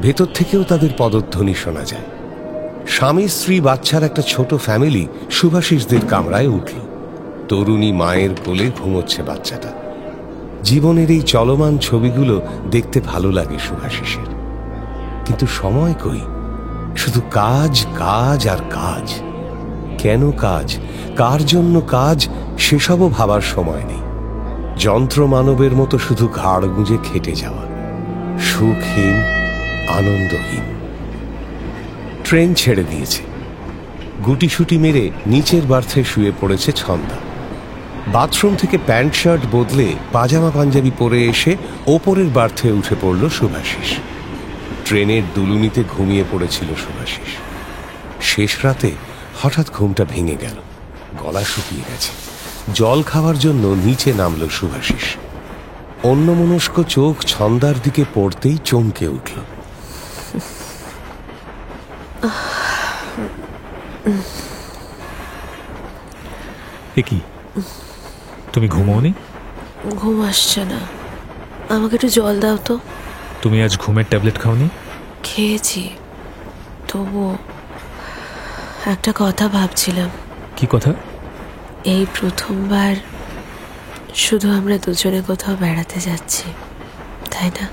ভেতর থেকেও তাদের পদধ্বনি শোনা যায়। স্বামী, স্ত্রী, বাচ্চার একটা ছোট ফ্যামিলি শুভাশিসদের কামরায় উঠল। তরুণী মায়ের কোলে ঘুমোচ্ছে বাচ্চাটা। জীবনের এই চলমান ছবিগুলো দেখতে ভালো লাগে শুভাশিসের। কিন্তু সময় কই? শুধু কাজ, কাজ আর কাজ। কেন কাজ, কার জন্য কাজ, সেসবও ভাবার সময় নেই। যন্ত্র মানবের মতো শুধু ঘাড় গুঁজে খেটে যাওয়া, সুখহীন, আনন্দহীন। ট্রেন ছেড়ে দিয়েছে। গুটিসুটি মেরে নিচের বার্থে শুয়ে পড়েছে ছন্দা। বাথরুম থেকে প্যান্ট শার্ট বদলে পাজামা পাঞ্জাবি পরে এসে ওপরের বার্থে উঠে পড়ল শুভাশিস। ট্রেনের দুলুনিতে ঘুমিয়ে পড়েছিল শুভাশিস। শেষ রাতে হঠাৎ ঘুমটা ভেঙে গেল, গলা শুকিয়ে গেছে। জল খাওয়ার জন্য নিচে নামল শুভাশিস। অন্যমনস্ক চোখ ছন্দার দিকে পড়তেই চমকে উঠল। কি, তুমি ঘুমোওনি? ঘুম আসছে না, আমাকে একটু জল দাও তো। তুমি আজ ঘুমের ট্যাবলেট খাওনি? খেয়েছি, তবু একটা কথা ভাবছিলাম। কি কথা? এই প্রথমবার শুধু আমরা দুজনে কোথাও বেড়াতে যাচ্ছি, তাই না?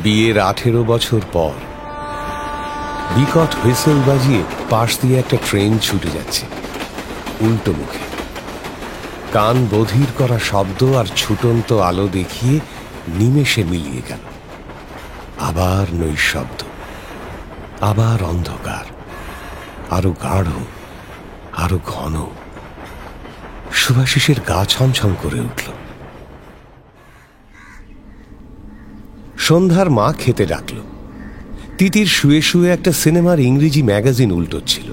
বিয়ের 18 বছর পর বিকট হুইসেল বাজিয়ে পাশ দিয়ে একটা ট্রেন ছুটে যাচ্ছে উল্টো মুখে। কান বধির করা শব্দ আর ছুটন্ত আলো দেখিয়ে নিমেষে মিলিয়ে গেল। আবার নৈশব্দ, আবার অন্ধকার, আরো গাঢ়, আরো ঘন। শুভাশিসের গা ছমছম করে উঠল। সন্ধ্যার মা খেতে ডাকল। তিতির শুয়ে শুয়ে একটা সিনেমার ইংরেজি ম্যাগাজিন উল্টোচ্ছিল।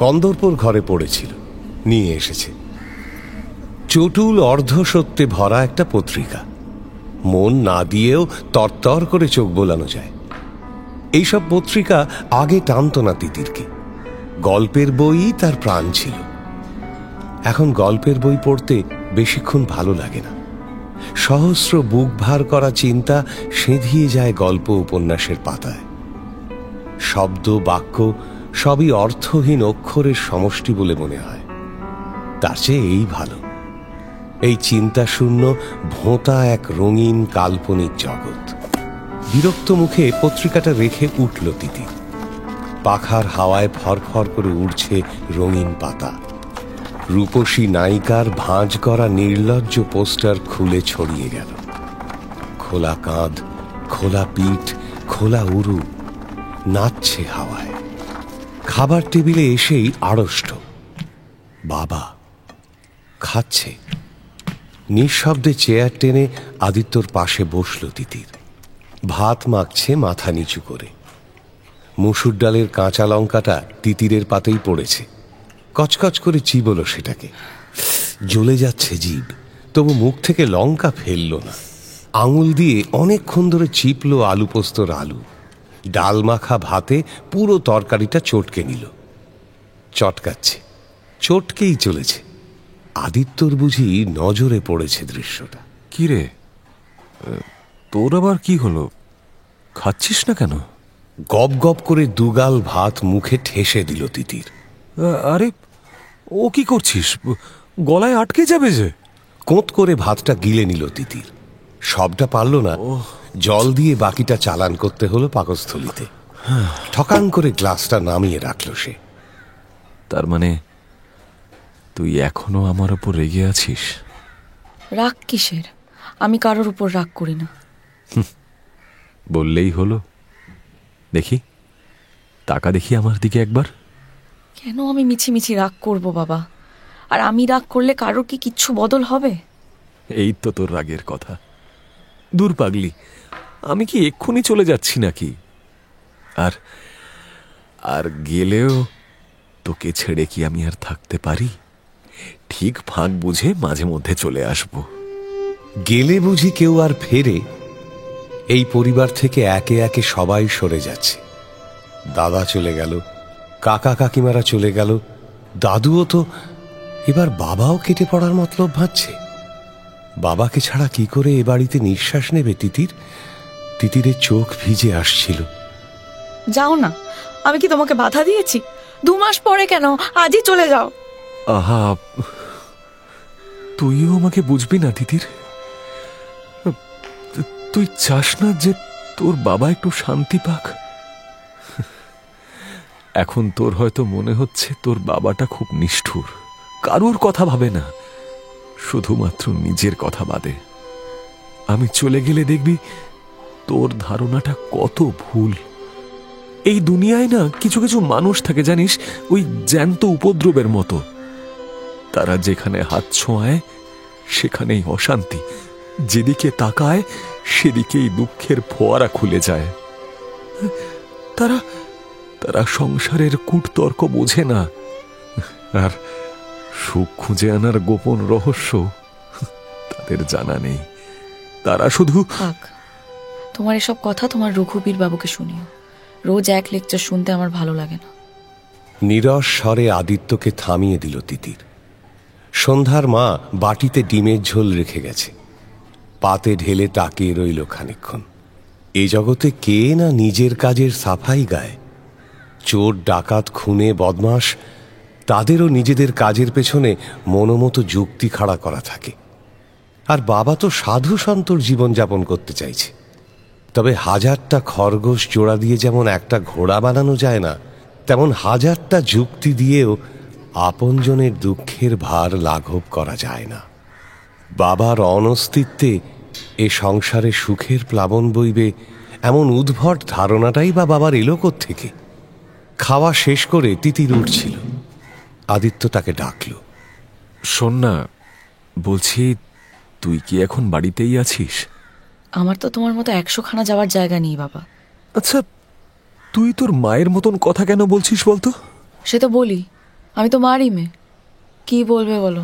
কন্দর্পর ঘরে পড়েছিল, নিয়ে এসেছে। চটুল অর্ধসত্যে ভরা একটা পত্রিকা। মন না দিয়েও তরতর করে চোখ বোলানো যায়। এইসব পত্রিকা আগে টানত না তিতিরকে। গল্পের বই তার প্রাণ ছিল। এখন গল্পের বই পড়তে বেশিক্ষণ ভালো লাগে না। সহস্র বুক ভার করা চিন্তা সেঁধিয়ে যায় গল্প উপন্যাসের পাতায়। শব্দ বাক্য সবই অর্থহীন অক্ষরের সমষ্টি বলে মনে হয়। তার চেয়ে এই ভালো, এই চিন্তাশূন্য ভোঁতা এক রঙিন কাল্পনিক জগৎ। বিরক্ত মুখে পত্রিকাটা রেখে উঠল তিতির। পাখার হাওয়ায় ফরফর করে উড়ছে রঙিন পাতা। রূপসী নায়িকার ভাঁজ করা নির্লজ্জ পোস্টার খুলে ছড়িয়ে গেল। খোলা কাঁধ, খোলা পিঠ, খোলা উরু নাচছে হাওয়ায়। খাবার টেবিলে এসেই আড়ষ্ট। বাবা খাচ্ছে। নিঃশব্দে চেয়ার টেনে আদিত্যর পাশে বসল তিতির। ভাত মাখছে মাথা নিচু করে। মুসুর ডালের কাঁচা লঙ্কাটা তিতিরের পাতেই পড়েছে। কচকচ করে চিবল সেটাকে। জ্বলে যাচ্ছে জিভ, তবু মুখ থেকে লঙ্কা ফেলল না। আঙুল দিয়ে অনেকক্ষণ ধরে চিপল আলু পোস্তর আলু। ডাল মাখা ভাতে পুরো তরকারিটা চটকে নিল। চটকাচ্ছে, চটকেই চলেছে। আদিত্যর বুঝি নজরে পড়েছে দৃশ্যটা। কি রে, তোর আবার কি হলো? খাচ্ছিস না কেন? গপ গপ করে দুগাল ভাত মুখে ঠেসে দিল তিতির। আরে ও কি করছিস? গলায় আটকে যাবে যে। কোঁত করে ভাতটা গিলে নিল তিতির। সবটা পারল না, জল দিয়ে বাকিটা চালান করতে হলো পাকস্থলিতে। ঠকান করে গ্লাসটা নামিয়ে রাখল সে। তার মানে তুই এখনো আমার উপর রেগে আছিস? রাগ কিসের? আমি কারোর উপর রাগ করি না। বললেই হলো। দেখি, টাকা দেখি আমার দিকে একবার। কেন আমি মিছিমিছি রাগ করব বাবা? আর আমি রাগ করলে কারোর কি কিচ্ছু বদল হবে? এই তো তোর রাগের কথা। দূর পাগলি, আমি কি এক্ষুনি চলে যাচ্ছি নাকি? আর আর গেলেও তোকে ছেড়ে কি আমি আর থাকতে পারি? ঠিক ফাঁক বুঝে মাঝে মধ্যে চলে আসব। গেলে বুঝি কেউ আর ফেরে? এই পরিবার থেকে একে একে সবাই সরে যাচ্ছে। দাদা চলে গেল, কাকা কাকিমারা চলে গেল, দাদুও তো। এবার বাবাও কেটে পড়ার মতলব ভাবছে। বাবাকে ছাড়া কি করে এ বাড়িতে নিঃশ্বাস নেবে তিতির? তিতিরের চোখ ভিজে আসছিল। যাও না, আমি কি তোমাকে বাধা দিয়েছি? 2 মাস পরে কেন? আজই চলে যাও। আহা, তুইও আমাকে বুঝবি না তিতির? তুই চাস না যে তোর বাবা একটু শান্তি পাক? এখন তোর হয়তো মনে হচ্ছে তোর বাবাটা খুব নিষ্ঠুর, কারোর কথা ভাবে না, শুধুমাত্র নিজের কথা বাদে। আমি চলে গেলে দেখবি তোর ধারণাটা কত ভুল। এই দুনিয়ায় না কিছু কিছু মানুষ থাকে জানিস, ওই জ্যান্ত উপদ্রবের মতো। তারা যেখানে হাত ছোঁয়ায় সেখানেই অশান্তি, যেদিকে তাকায় সেদিকেই দুঃখের ফোয়ারা খুলে যায়। তারা তারা সংসারের কূটতর্ক বোঝে না, আর সুখ খুঁজে আনার গোপন রহস্য তাদের জানা নেই। তারা শুধু তোমার এসব কথা তোমার রঘুবীর বাবুকে শুনিও। রোজ এক লেকচার শুনতে আমার ভালো লাগে না। নীরস স্বরে আদিত্যকে থামিয়ে দিল তিতির। সন্ধ্যার মা বাটিতে ডিমের ঝোল রেখে গেছে। পাতে ঢেলে তাকিয়ে রইল খানিকক্ষণ। এ জগতে কে না নিজের কাজের সাফাই গায়? চোর ডাকাত খুনে বদমাস, তাদেরও নিজেদের কাজের পেছনে মনোমতো যুক্তি খাড়া করা থাকে। আর বাবা তো সাধু সন্তর জীবনযাপন করতে চাইছে। তবে 1000টা খরগোশ জোড়া দিয়ে যেমন একটা ঘোড়া বানানো যায় না, তেমন 1000টা যুক্তি দিয়েও আপনজনের দুঃখের ভার লাঘব করা যায় না। বাবার অনস্তিত্বে এ সংসারে সুখের প্লাবন বইবে, এমন উদ্ভট ধারণাটাই বা বাবার এলো কোত্থেকে? খাওয়া শেষ করে তিতির উঠছিল। আদিত্য তাকে ডাকল। শোন না, বলছি তুই কি এখন বাড়িতেই আছিস? আমার তো তোমার মতো 100খানা যাওয়ার জায়গা নেই বাবা। আচ্ছা, তুই তোর মায়ের মতন কথা কেন বলছিস বলতো? সে তো বলি, আমি তো মারই মেয়ে। কি বলবে বলো,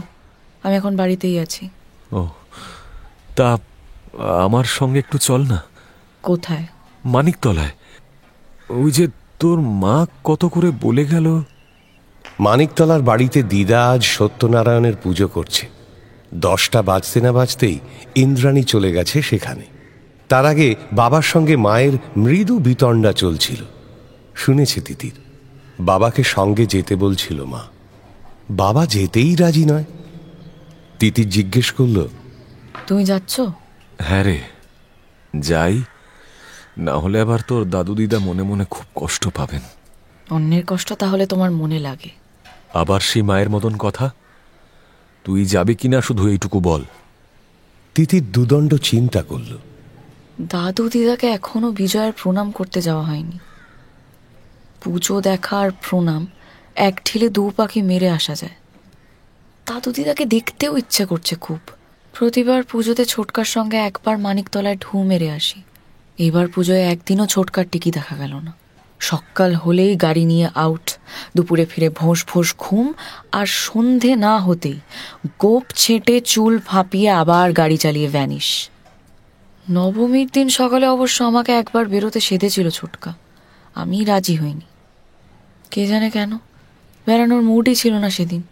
আমি এখন বাড়িতেই আছি। ও, তা আমার সঙ্গে একটু চল না। কোথায়? মানিকতলায়। ওই যে তোর মা কত করে বলে গেল। মানিকতলার বাড়িতে দিদা আজ সত্যনারায়ণের পুজো করছে। 10টা বাজতে না বাজতেই ইন্দ্রাণী চলে গেছে সেখানে। তার আগে বাবার সঙ্গে মায়ের মৃদু বিতণ্ডা চলছিল। শুনেছে তিতির, বাবাকে সঙ্গে যেতে বলছিল মা। বাবা যেতেই রাজি নয়। তিতির জিজ্ঞেস করল, তুমি যাচ্ছ? হ্যাঁ রে, যাই, না হলে আবার তোর দাদু দিদা মনে মনে খুব কষ্ট পাবেন। অন্যের কষ্ট তাহলে তোমার মনে লাগে? আবার সেই মায়ের মতন কথা। তুই যাবি কিনা শুধু এইটুকু বল। তিতির দুদণ্ড চিন্তা করল। দাদু দিদাকে এখনো বিজয়ের প্রণাম করতে যাওয়া হয়নি। পুজো দেখার প্রণাম এক ঢিলে 2 পাখি মেরে আসা যায়। দাদু দিদাকে দেখতেও ইচ্ছে করছে খুব। প্রতিবার পুজোতে ছোটকার সঙ্গে একবার মানিকতলায় ঢু মেরে আসি। এবার পুজোয় একদিনও ছোটকার টিকি দেখা গেল না। সকাল হলেই গাড়ি নিয়ে আউট, দুপুরে ফিরে ভোঁস ভোঁস ঘুম, আর সন্ধে না হতেই গোপ ছেঁটে চুল ফাঁপিয়ে আবার গাড়ি চালিয়ে ভ্যানিশ। নবমীর দিন সকালে অবশ্য আমাকে একবার বেরোতে সেধেছিল ছোটকা, আমি রাজি হইনি। কে জানে কেন, বেড়ানোর মুডই ছিল না সেদিন।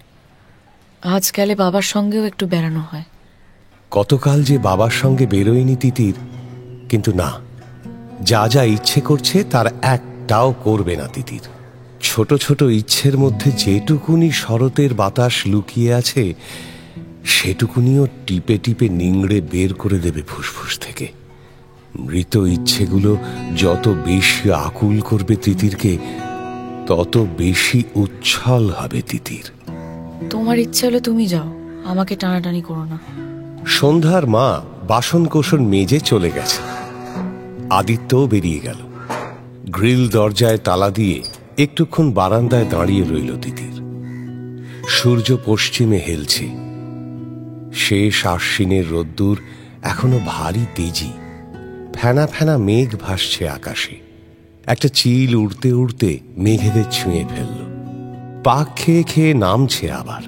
আজ গেলে বাবার সঙ্গেও একটু বেড়ানো হয়। কতকাল যে বাবার সঙ্গে বেরোয়নি তিতির, কিন্তু না, যা যা ইচ্ছে করছে তার একটাও করবে না তিতির। ছোট ছোট ইচ্ছের মধ্যে যেটুকুনি শরতের বাতাস লুকিয়ে আছে সেটুকুনিও টিপে টিপে নিংড়ে বের করে দেবে ফুসফুস থেকে। মৃত ইচ্ছেগুলো যত বেশি আকুল করবে তিতিরকে, তত বেশি উচ্ছল হবে তিতির। তোমার ইচ্ছে হলে তুমি যাও, আমাকে টানাটানি করো না। সন্ধ্যার মা বাসন কোসন মেজে চলে গেছে। আদিত্যও বেরিয়ে গেল। গ্রিল দরজায় তালা দিয়ে একটুক্ষণ বারান্দায় দাঁড়িয়ে রইল তিতির। সূর্য পশ্চিমে হেলছে। শেষ আশ্বিনের রোদ্দুর এখনো ভারী তেজি। ফেনা ফেনা মেঘ ভাসছে আকাশে। একটা চিল উড়তে উড়তে মেঘেদের ছুঁয়ে ফেলল। পাক খেয়ে খেয়ে নামছে আবার,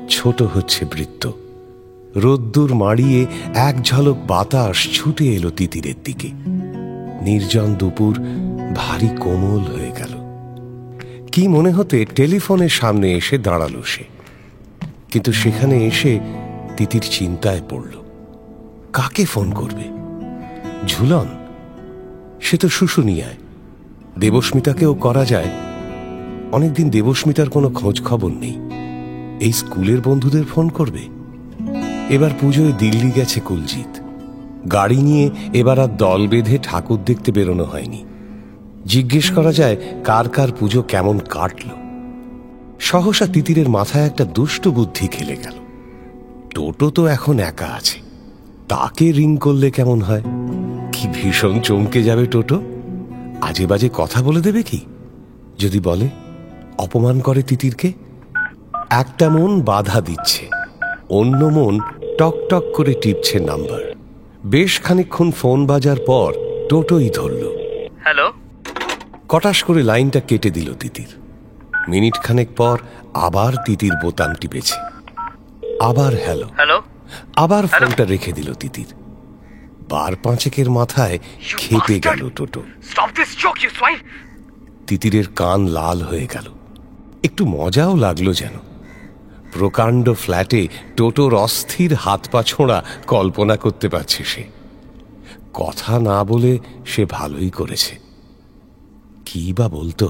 ছোট হচ্ছে বৃত্ত। রোদ্দুর মাড়িয়ে এক ঝলক বাতাস ছুটে এলো তিতিরের দিকে। নির্জন দুপুর ভারী কোমল হয়ে গেল। কি মনে হতে টেলিফোনের সামনে এসে দাঁড়ালো সে। কিন্তু সেখানে এসে তিতির চিন্তায় পড়ল, কাকে ফোন করবে? ঝুলন? সে তো শুশুনিয়ায়। দেবস্মিতাকেও করা যায়। অনেকদিন দেবস্মিতার কোনো খোঁজ খবর নেই। এই স্কুলের বন্ধুদের ফোন করবে। এবার পুজোয় দিল্লি গেছে কুলজিৎ। গাড়ি নিয়ে এবার আর দল বেঁধে ঠাকুর দেখতে বেরোনো হয়নি। জিজ্ঞেস করা যায় কার কার পুজো কেমন কাটল। সহসা তিতিরের মাথায় একটা দুষ্টু বুদ্ধি খেলে গেল। টোটো তো এখন একা আছে, তাকে রিং করলে কেমন হয়? কি ভীষণ চমকে যাবে টোটো। আজে বাজে কথা বলে দেবে কি? যদি বলে, অপমান করে তিতিরকে। একটা মন বাধা দিচ্ছে, অন্য মন টক টক করে টিপছে নাম্বার। বেশ খানিকক্ষণ ফোন বাজার পর টোটোই ধরল। হ্যালো। কটাস করে লাইনটা কেটে দিল তিতির। মিনিট খানেক পর আবার তিতির বোতাম টিপেছে। আবার হ্যালো হ্যালো, আবার ফোনটা রেখে দিল তিতির। বার পাঁচেকের মাথায় খেপে গেল টোটো। তিতিরের কান লাল হয়ে গেল। একটু মজাও লাগলো যেন। প্রকাণ্ড ফ্ল্যাটে টোটোর অস্থির হাত পা ছোঁড়া কল্পনা করতে পারছে সে। কথা না বলে সে ভালোই করেছে। কি বা বলতো?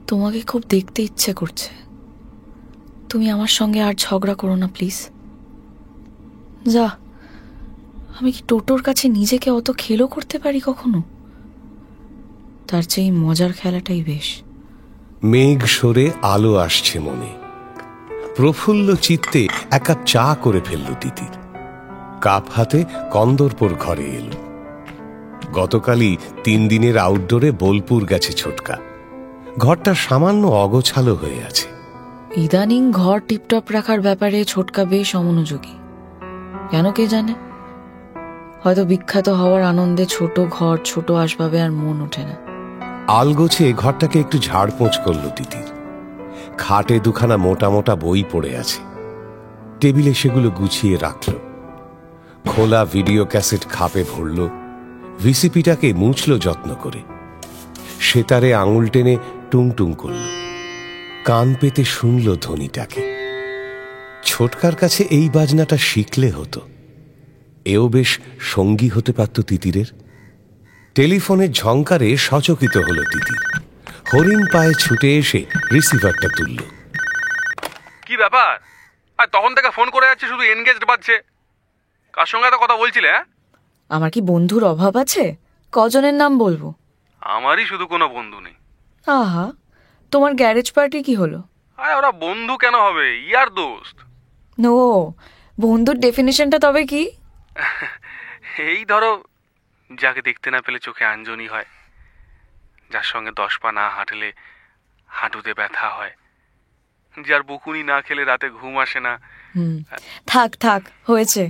তোমাকে খুব দেখতে ইচ্ছে করছে। তুমি আমার সঙ্গে আর ঝগড়া করো না প্লিজ। যা, আমি কি টোটোর কাছে নিজেকে অত খেলো করতে পারি কখনো? তার চেয়ে মজার খেলাটাই বেশ। মেঘ সরে আলো আসছে মনে। প্রফুল্ল চিত্তে এক কাপ চা করে ফেলল তিতির। কাপ হাতে কন্দরপুর ঘরে এল। গতকালই 3 দিনের আউটডোরে বোলপুর গেছে ছোটকা। ঘরটা সামান্য অগোছালো হয়ে আছে। ইদানিং ঘর টিপটপ রাখার ব্যাপারে ছোটকা বেশ অমনোযোগী। কেন কে জানে, হয়তো বিখ্যাত হওয়ার আনন্দে ছোট ঘর ছোট আসবাবে আর মন ওঠে না। আলগোছে ঘরটাকে একটু ঝাড়পোঁছ করলো তিতির। খাটে দুখানা মোটা মোটা বই পড়ে আছে, টেবিলে সেগুলো গুছিয়ে রাখল। খোলা ভিডিও ক্যাসেট খাপে ভরল, ভিসিপিটাকে মুছল যত্ন করে। সেতারে আঙুল টেনে টুংটুং করল, কান পেতে শুনল ধ্বনিটাকে। ছোটকার কাছে এই বাজনাটা শিখলে হতো, এও বেশ সঙ্গী হতে পারত তিতিরের। টেলিফোনের ঝংকারে সচকিত হলো তিতির। হরিণ পায়ে ছুটে এসে রিসিভারটা তুলল। কি ব্যাপার? আর তখন থেকে ফোন করে যাচ্ছে, শুধু এনগেজড বাজছে। কার সঙ্গে এত কথা বলছিলে? আমার কি বন্ধুর অভাব আছে? কজনের নাম বলবো? আমারই শুধু কোনো বন্ধু নেই। আহা, তোমার গ্যারেজ পার্টি কি হলো? আরে ওরা বন্ধু কেন হবে, ইয়ার দোস্ত। নো, বন্ধুর ডেফিনিশনটা তবে কি? এই ধরো, যাকে দেখতে না পেলে চোখে আঞ্জনি হয়, যার সঙ্গে 10 পা না হাঁটলে হাঁটুতে ব্যথা হয়, যার বকুনি না খেলে রাতে ঘুম আসে না। থাক থাক, হয়েছে।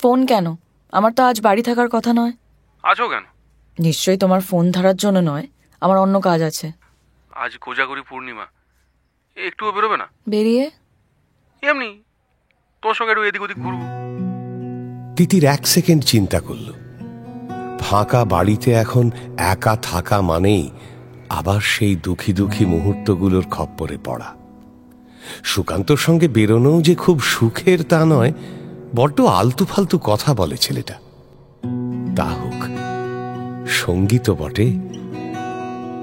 ফোন কেন? আমার তো আজ বাড়ি থাকার কথা নয়। আছো কেন? নিশ্চয়ই তোমার ফোন ধরার জন্য নয়, আমার অন্য কাজ আছে। আজ কোজাগরি পূর্ণিমা, একটুও বেরোবে না? বেরিয়ে এমনি তোর সঙ্গে একটু এদিক ওদিক ঘুরবো। তিতির 1 সেকেন্ড চিন্তা করল। ফাঁকা বাড়িতে এখন একা থাকা মানেই আবার সেই দুঃখী দুঃখী মুহূর্তগুলোর খপ্পরে পড়া। সুকান্তর সঙ্গে বেরোনোও যে খুব সুখের তা নয়, বড্ড আলতু ফালতু কথা বলে ছেলেটা। তা হোক, সঙ্গী তো বটে।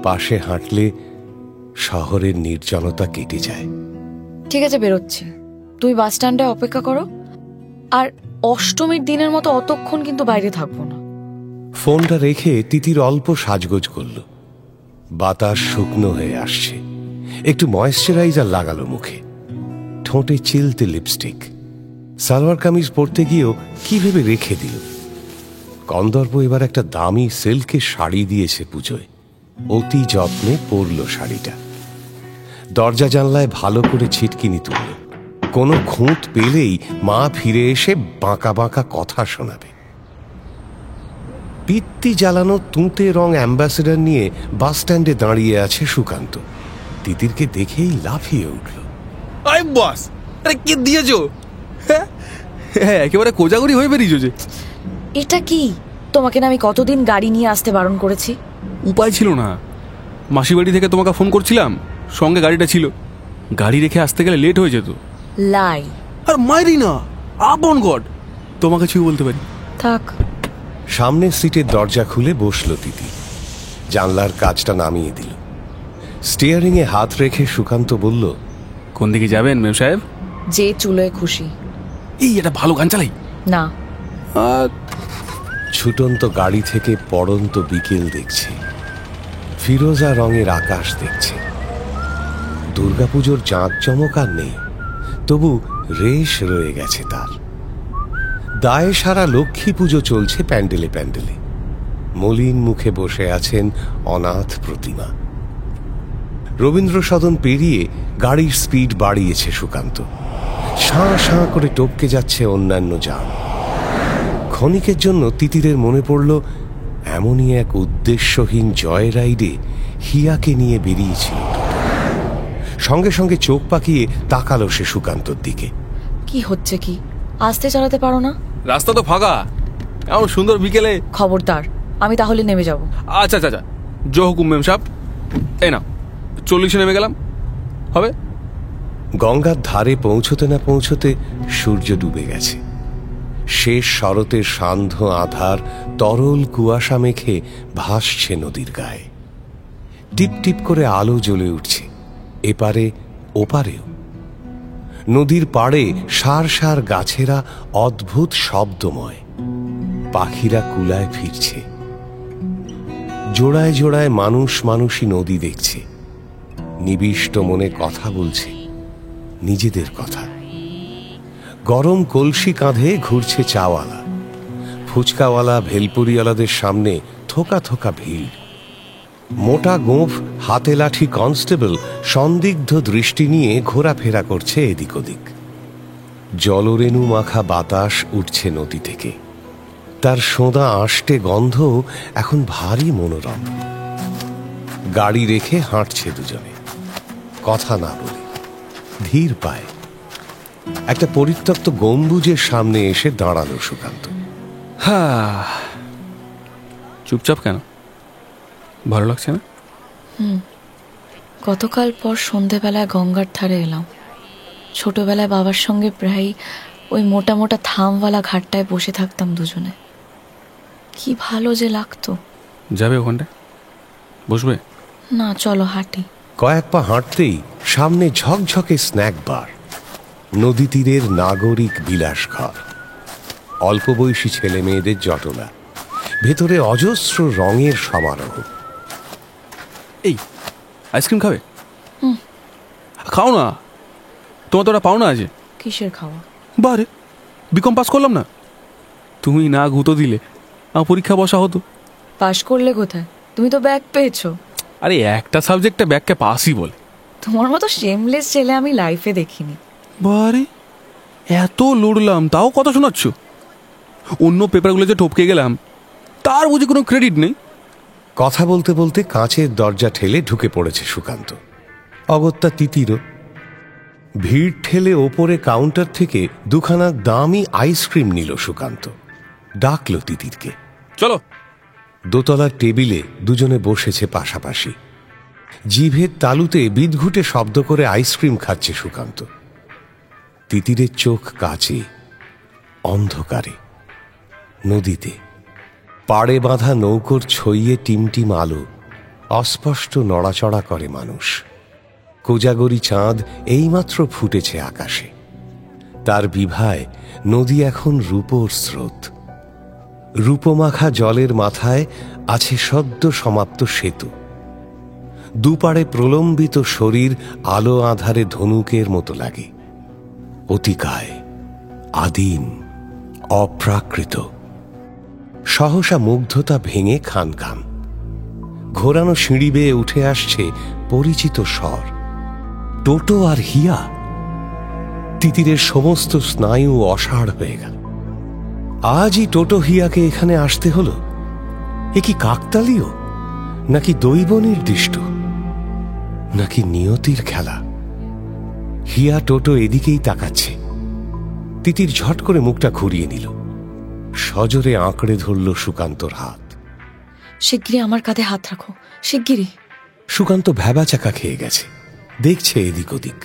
পাশে হাঁটলে শহরের নির্জনতা কেটে যায়। ঠিক আছে, বেরোচ্ছি। তুই বাস স্ট্যান্ডে অপেক্ষা করো, আর অষ্টমীর দিনের মতো অতক্ষণ কিন্তু বাইরে থাকবো না। ফোনটা রেখে তিতির অল্প সাজগোজ করল। বাতাস শুকনো হয়ে আসছে, একটু ময়েশ্চারাইজার লাগালো মুখে, ঠোঁটে চিলতে লিপস্টিক। সালোয়ার কামিজ পরতে গিয়েও কি ভেবে রেখে দিল। কন্দর্প এবার একটা দামি সিল্কের শাড়ি দিয়েছে পুজোয়, অতি যত্নে পরল শাড়িটা। দরজা জানলায় ভালো করে ছিটকিনি তুলল, কোনো খুঁত পেলেই মা ফিরে এসে বাঁকা বাঁকা কথা শোনাবে। পিত্তি জ্বালানো তুঁতে রং অ্যাম্বাসেডর নিয়ে বাস স্ট্যান্ডে দাঁড়িয়ে আছে সুকান্ত। তিতিরকে দেখেই লাফিয়ে উঠল। আই বস, আরে কি দিয়েছো? হ্যাঁ, একেবারে কোজাগরি হয়ে বেরিয়েছো যে। এটা কি? তোমাকে না আমি কতদিন গাড়ি নিয়ে আসতে বারণ করেছি? উপায় ছিল না, মাসি বাড়ি থেকে তোমাকে ফোন করছিলাম, সঙ্গে গাড়িটা ছিল। গাড়ি রেখে আসতে গেলে লেট হয়ে যেত। লাই। আর মাইরি না, আপন গড, তোমাকে ছুঁয়ে বলতে পারি। থাক। সামনের সিটের দরজা খুলে বসল তিতি, জানলার কাজটা নামিয়ে দিল। স্টিয়ারিং এ হাত রেখে সুকান্ত বলল, কোন দিকে যাবেন মেম সাহেব? যে চুলোয় খুশি। এই এটা ভালো গান চালাই না। ছুটন্ত গাড়ি থেকে পড়ন্ত বিকেল দেখছে, ফিরোজা রঙের আকাশ দেখছে। দুর্গাপুজোর জাঁকজমক আর নেই, তবু রেশ রয়ে গেছে তার। দায়ে সারা লক্ষ্মী পুজো চলছে প্যান্ডেলে প্যান্ডেলে। মলিন মুখে বসে আছেন অনাথ প্রতিমা। রবীন্দ্র সদন পেরিয়ে গাড়ির স্পিড বাড়িয়েছে সুকান্ত। সাঁ সাঁ করে টপকে যাচ্ছে অন্যান্য যান। ক্ষণিকের জন্য তিতিরের মনে পড়ল, এমনই এক উদ্দেশ্যহীন জয় রাইডে হিয়াকে নিয়ে বেরিয়েছিল। সঙ্গে সঙ্গে চোখ পাকিয়ে তাকালো সে সুকান্তর দিকে। কি হচ্ছে কি? আস্তে চালাতে পারো না? রাস্তা তো ফাঁকা, এমন সুন্দর বিকেলে। খবরদার, আমি তাহলে নেমে যাব। আচ্ছা আচ্ছা, জো হুকুম মেম সাহেব। এই না, 40 নেমে গেলাম, হবে? গঙ্গার ধারে পৌঁছতে না পৌঁছতে সূর্য ডুবে গেছে। শেষ শরতের সান্ধ্য আধার তরল কুয়াশা মেখে ভাসছে নদীর গায়ে। টিপ টিপ করে আলো জ্বলে উঠছে এপারে ওপারেও। নদীর পাড়ে সার সার গাছেরা অদ্ভুত শব্দময়, পাখিরা কুলায় ফিরছে। জোড়ায় জোড়ায় মানুষ মানুষই নদী দেখছে, নিবিষ্ট মনে কথা বলছে, নিজেদের কথা। গরম কলসি কাঁধে ঘুরছে চাওয়ালা, ফুচকাওয়ালা, ভেলপুরিওয়ালাদের সামনে থোকা থোকা ভিড়। মোটা গোঁফ হাতে লাঠি কনস্টেবল সন্দিগ্ধ দৃষ্টি নিয়ে ঘোরাফেরা করছে এদিক ওদিক। জলরেণু মাখা বাতাস উঠছে নদী থেকে, তার সোঁদা আষ্টে গন্ধ এখন ভারী মনোরম। গাড়ি রেখে হাঁটছে দুজনে, কথা না বলে, ধীর পায়। একটা পরিত্যক্ত গম্বুজের সামনে এসে দাঁড়ালো সুকান্ত। চুপচাপ কেন? ভালো লাগছে না? গতকাল পর সন্ধেবেলায় গঙ্গার ধারে এলাম। ছোটবেলায় বাবার সঙ্গে প্রায় ওই মোটা মোটা থামওয়ালা ঘাটটায় বসে থাকতাম দুজনে। কি ভালো যে লাগতো। যাবে ওখানটায়? বসবে না, চলো হাঁটি। কয়েক পা হাঁটতেই সামনে ঝকঝকে স্ন্যাক বার, নদী তীরের নাগরিক বিলাস ঘর, অল্প বয়সী ছেলে মেয়েদের জটলা, ভেতরে অজস্র রঙের সমারোহ। এই আইসক্রিম খাবে? খাও না, তোমার তো ওরা পাও না আজ। কিসের খাওয়া? বারে বিকম পাস করলাম না, তুমি না গুঁতো দিলে আমার পরীক্ষা বসা হতো। পাশ করলে কোথায়? তুমি তো ব্যাক পেয়েছো। আরে একটা সাবজেক্টে ব্যাককে পাসই বলে। তোমার মতো শেমলেস ছেলে আমি লাইফে দেখিনি। বারে এত লড়লাম তাও কথা শোনাচ্ছ? অন্য পেপারগুলো যে টপকে গেলাম তার বুঝি কোনো ক্রেডিট নেই। কথা বলতে বলতে কাঁচের দরজা ঠেলে ঢুকে পড়েছে সুকান্ত। অগত্যা তিতিরও। ভিড় ঠেলে ওপরে কাউন্টার থেকে দুখানা দামি আইসক্রিম নিল সুকান্ত। ডাকলো তিতিরকে, চলো। দোতলার টেবিলে দুজনে বসেছে পাশাপাশি। জিভের তালুতে বিদঘুটে শব্দ করে আইসক্রিম খাচ্ছে সুকান্ত। তিতিরের চোখ কাচে, অন্ধকারে, নদীতে পাড়ে বাঁধা নৌকোর ছইয়ে টিমটিম আলো, অস্পষ্ট নড়াচড়া করে মানুষ। কোজাগরি চাঁদ এইমাত্র ফুটেছে আকাশে, তার বিভায় নদী এখন রূপোর স্রোত। রূপমাখা জলের মাথায় আছে সদ্য সমাপ্ত সেতু। দুপাড়ে প্রলম্বিত শরীর আলো আধারে ধনুকের মতো লাগে, অতিকায়, আদিম, অপ্রাকৃত। সহসা মুগ্ধতা ভেঙে খান খান। ঘোরানো সিঁড়ি বেয়ে উঠে আসছে পরিচিত স্বর, টোটো আর হিয়া। তিতিরের সমস্ত স্নায়ু অসাড় হয়ে গেল। আজই টোটো হিয়াকে এখানে আসতে হলো। এ কি কাকতালীয়, নাকি দৈব নির্দিষ্ট, নাকি নিয়তির খেলা? হিয়া টোটো এদিকেই তাকাচ্ছে। তিতির ঝট করে মুখটা ঘুরিয়ে নিল, সজোরে আঁকড়ে ধরল সুকান্তর হাত। শিগগিরই আমার কাঁধে হাত রাখো, শিগগিরই। সুকান্ত ভ্যাবাচাকা খেয়ে গেছে, দেখছে এদিক ওদিক।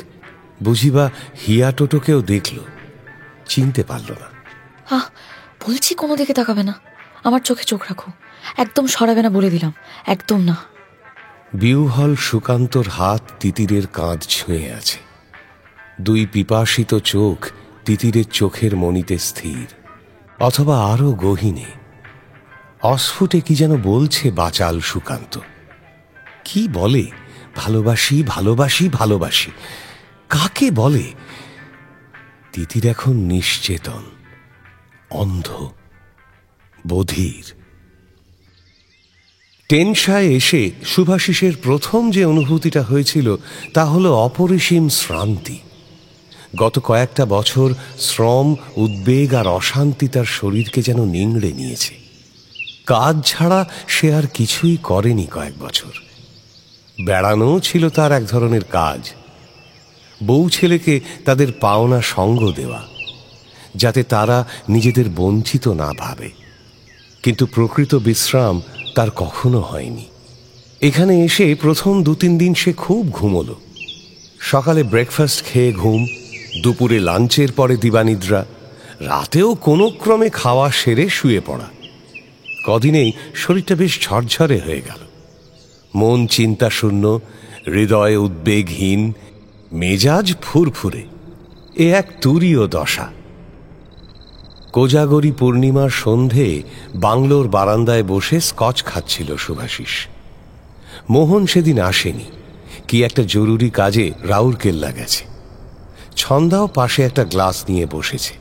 বুঝিবা হিয়া টোটোকেও দেখল, চিনতে পারল না। বলছি কোনো দিকে তাকাবে না, আমার চোখে চোখ রাখো, একদম সরাবে না বলে দিলাম, একদম না। বিউহল সুকান্তর হাত তিতিরের কাঁধ ছুঁয়ে আছে। দুই পিপাসিত চোখ তিতিরের চোখের মণিতে স্থির, অথবা আরো গহীনে। অস্ফুটে কি যেন বলছে বাচাল সুকান্ত। কি বলে? ভালোবাসি, ভালোবাসি, ভালোবাসি। কাকে বলে? তিতির এখন নিশ্চেতন, অন্ধ, বধির। টেনশায় এসে শুভাশিসের প্রথম যে অনুভূতিটা হয়েছিল তা হলো অপরিসীম শ্রান্তি। গত কয়েকটা বছর শ্রম, উদ্বেগ আর অশান্তি তার শরীরকে যেন নিংড়ে নিয়েছে। কাজ ছাড়া সে আর কিছুই করেনি কয়েক বছর। বেড়ানো ছিল তার এক ধরনের কাজ। বউ ছেলেকে তাদের পাওনা সঙ্গ দেওয়া, যাতে তারা নিজেদের বঞ্চিত না ভাবে। কিন্তু প্রকৃত বিশ্রাম তার কখনো হয়নি। এখানে এসে প্রথম 2-3 দিন সে খুব ঘুমোলো। সকালে ব্রেকফাস্ট খেয়ে ঘুম, দুপুরে লাঞ্চের পরে দিবানিদ্রা, রাতেও কোনো ক্রমে খাওয়া সেরে শুয়ে পড়া। কদিনেই শরীরটা বেশ ঝরঝরে হয়ে গেল। মন চিন্তাশূন্য, হৃদয় উদ্বেগহীন, মেজাজ ফুরফুরে। এ এক তুরীয় দশা। কোজাগরি পূর্ণিমার সন্ধে বাংলোর বারান্দায় বসে স্কচ খাচ্ছিল শুভাশিস। মোহন সেদিন আসেনি, কি একটা জরুরি কাজে রাউরকেল্লা গেছে। ছন্দাও পাশে একটা গ্লাস নিয়ে বসেছে,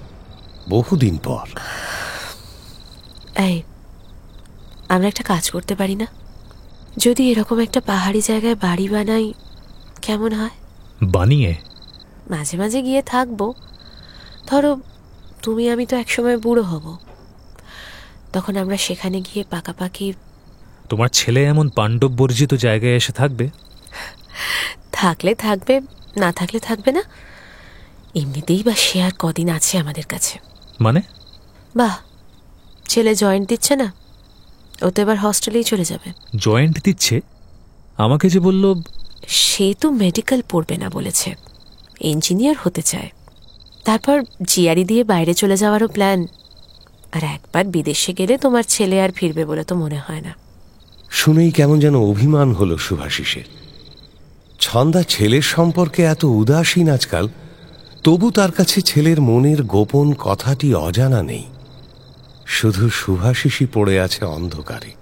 বহুদিন পর। এই, আমরা একটা কাজ করতে পারি না? যদি এরকম একটা পাহাড়ি জায়গায় বাড়ি বানাই কেমন হয়? বানিয়ে মাঝে মাঝে গিয়ে থাকবো। ধরো তুমি আমি তো একসময় বুড়ো হব, তখন আমরা সেখানে গিয়ে পাকাপাকি। তোমার ছেলে এমন পাণ্ডব বর্জিত জায়গায় এসে থাকবে? থাকলে থাকবে, না থাকলে থাকবে না। এমনিতেই বা সে আর কদিন আছে আমাদের কাছে। মানে? বাহ, ছেলে জয়েন্ট দিচ্ছে না, ও তো এবার হস্টেলেই চলে যাবে। জয়েন্ট দিচ্ছে? আমাকে যে বলল সে তো মেডিকেল পড়বে না বলেছে, ইঞ্জিনিয়ার হতে চায়। তারপর জিআরই দিয়ে বাইরে চলে যাওয়ারও প্ল্যান। আর একবার বিদেশে গেলে তোমার ছেলে আর ফিরবে বলে তো মনে হয় না। শুনেই কেমন যেন অভিমান হলো শুভাশিসের। ছন্দা ছেলের সম্পর্কে এত উদাসীন আজকাল, তবু তার কাছে ছেলের মনের গোপন কথাটি অজানা নেই। শুধু শুভাশিসই পড়ে আছে অন্ধকারে।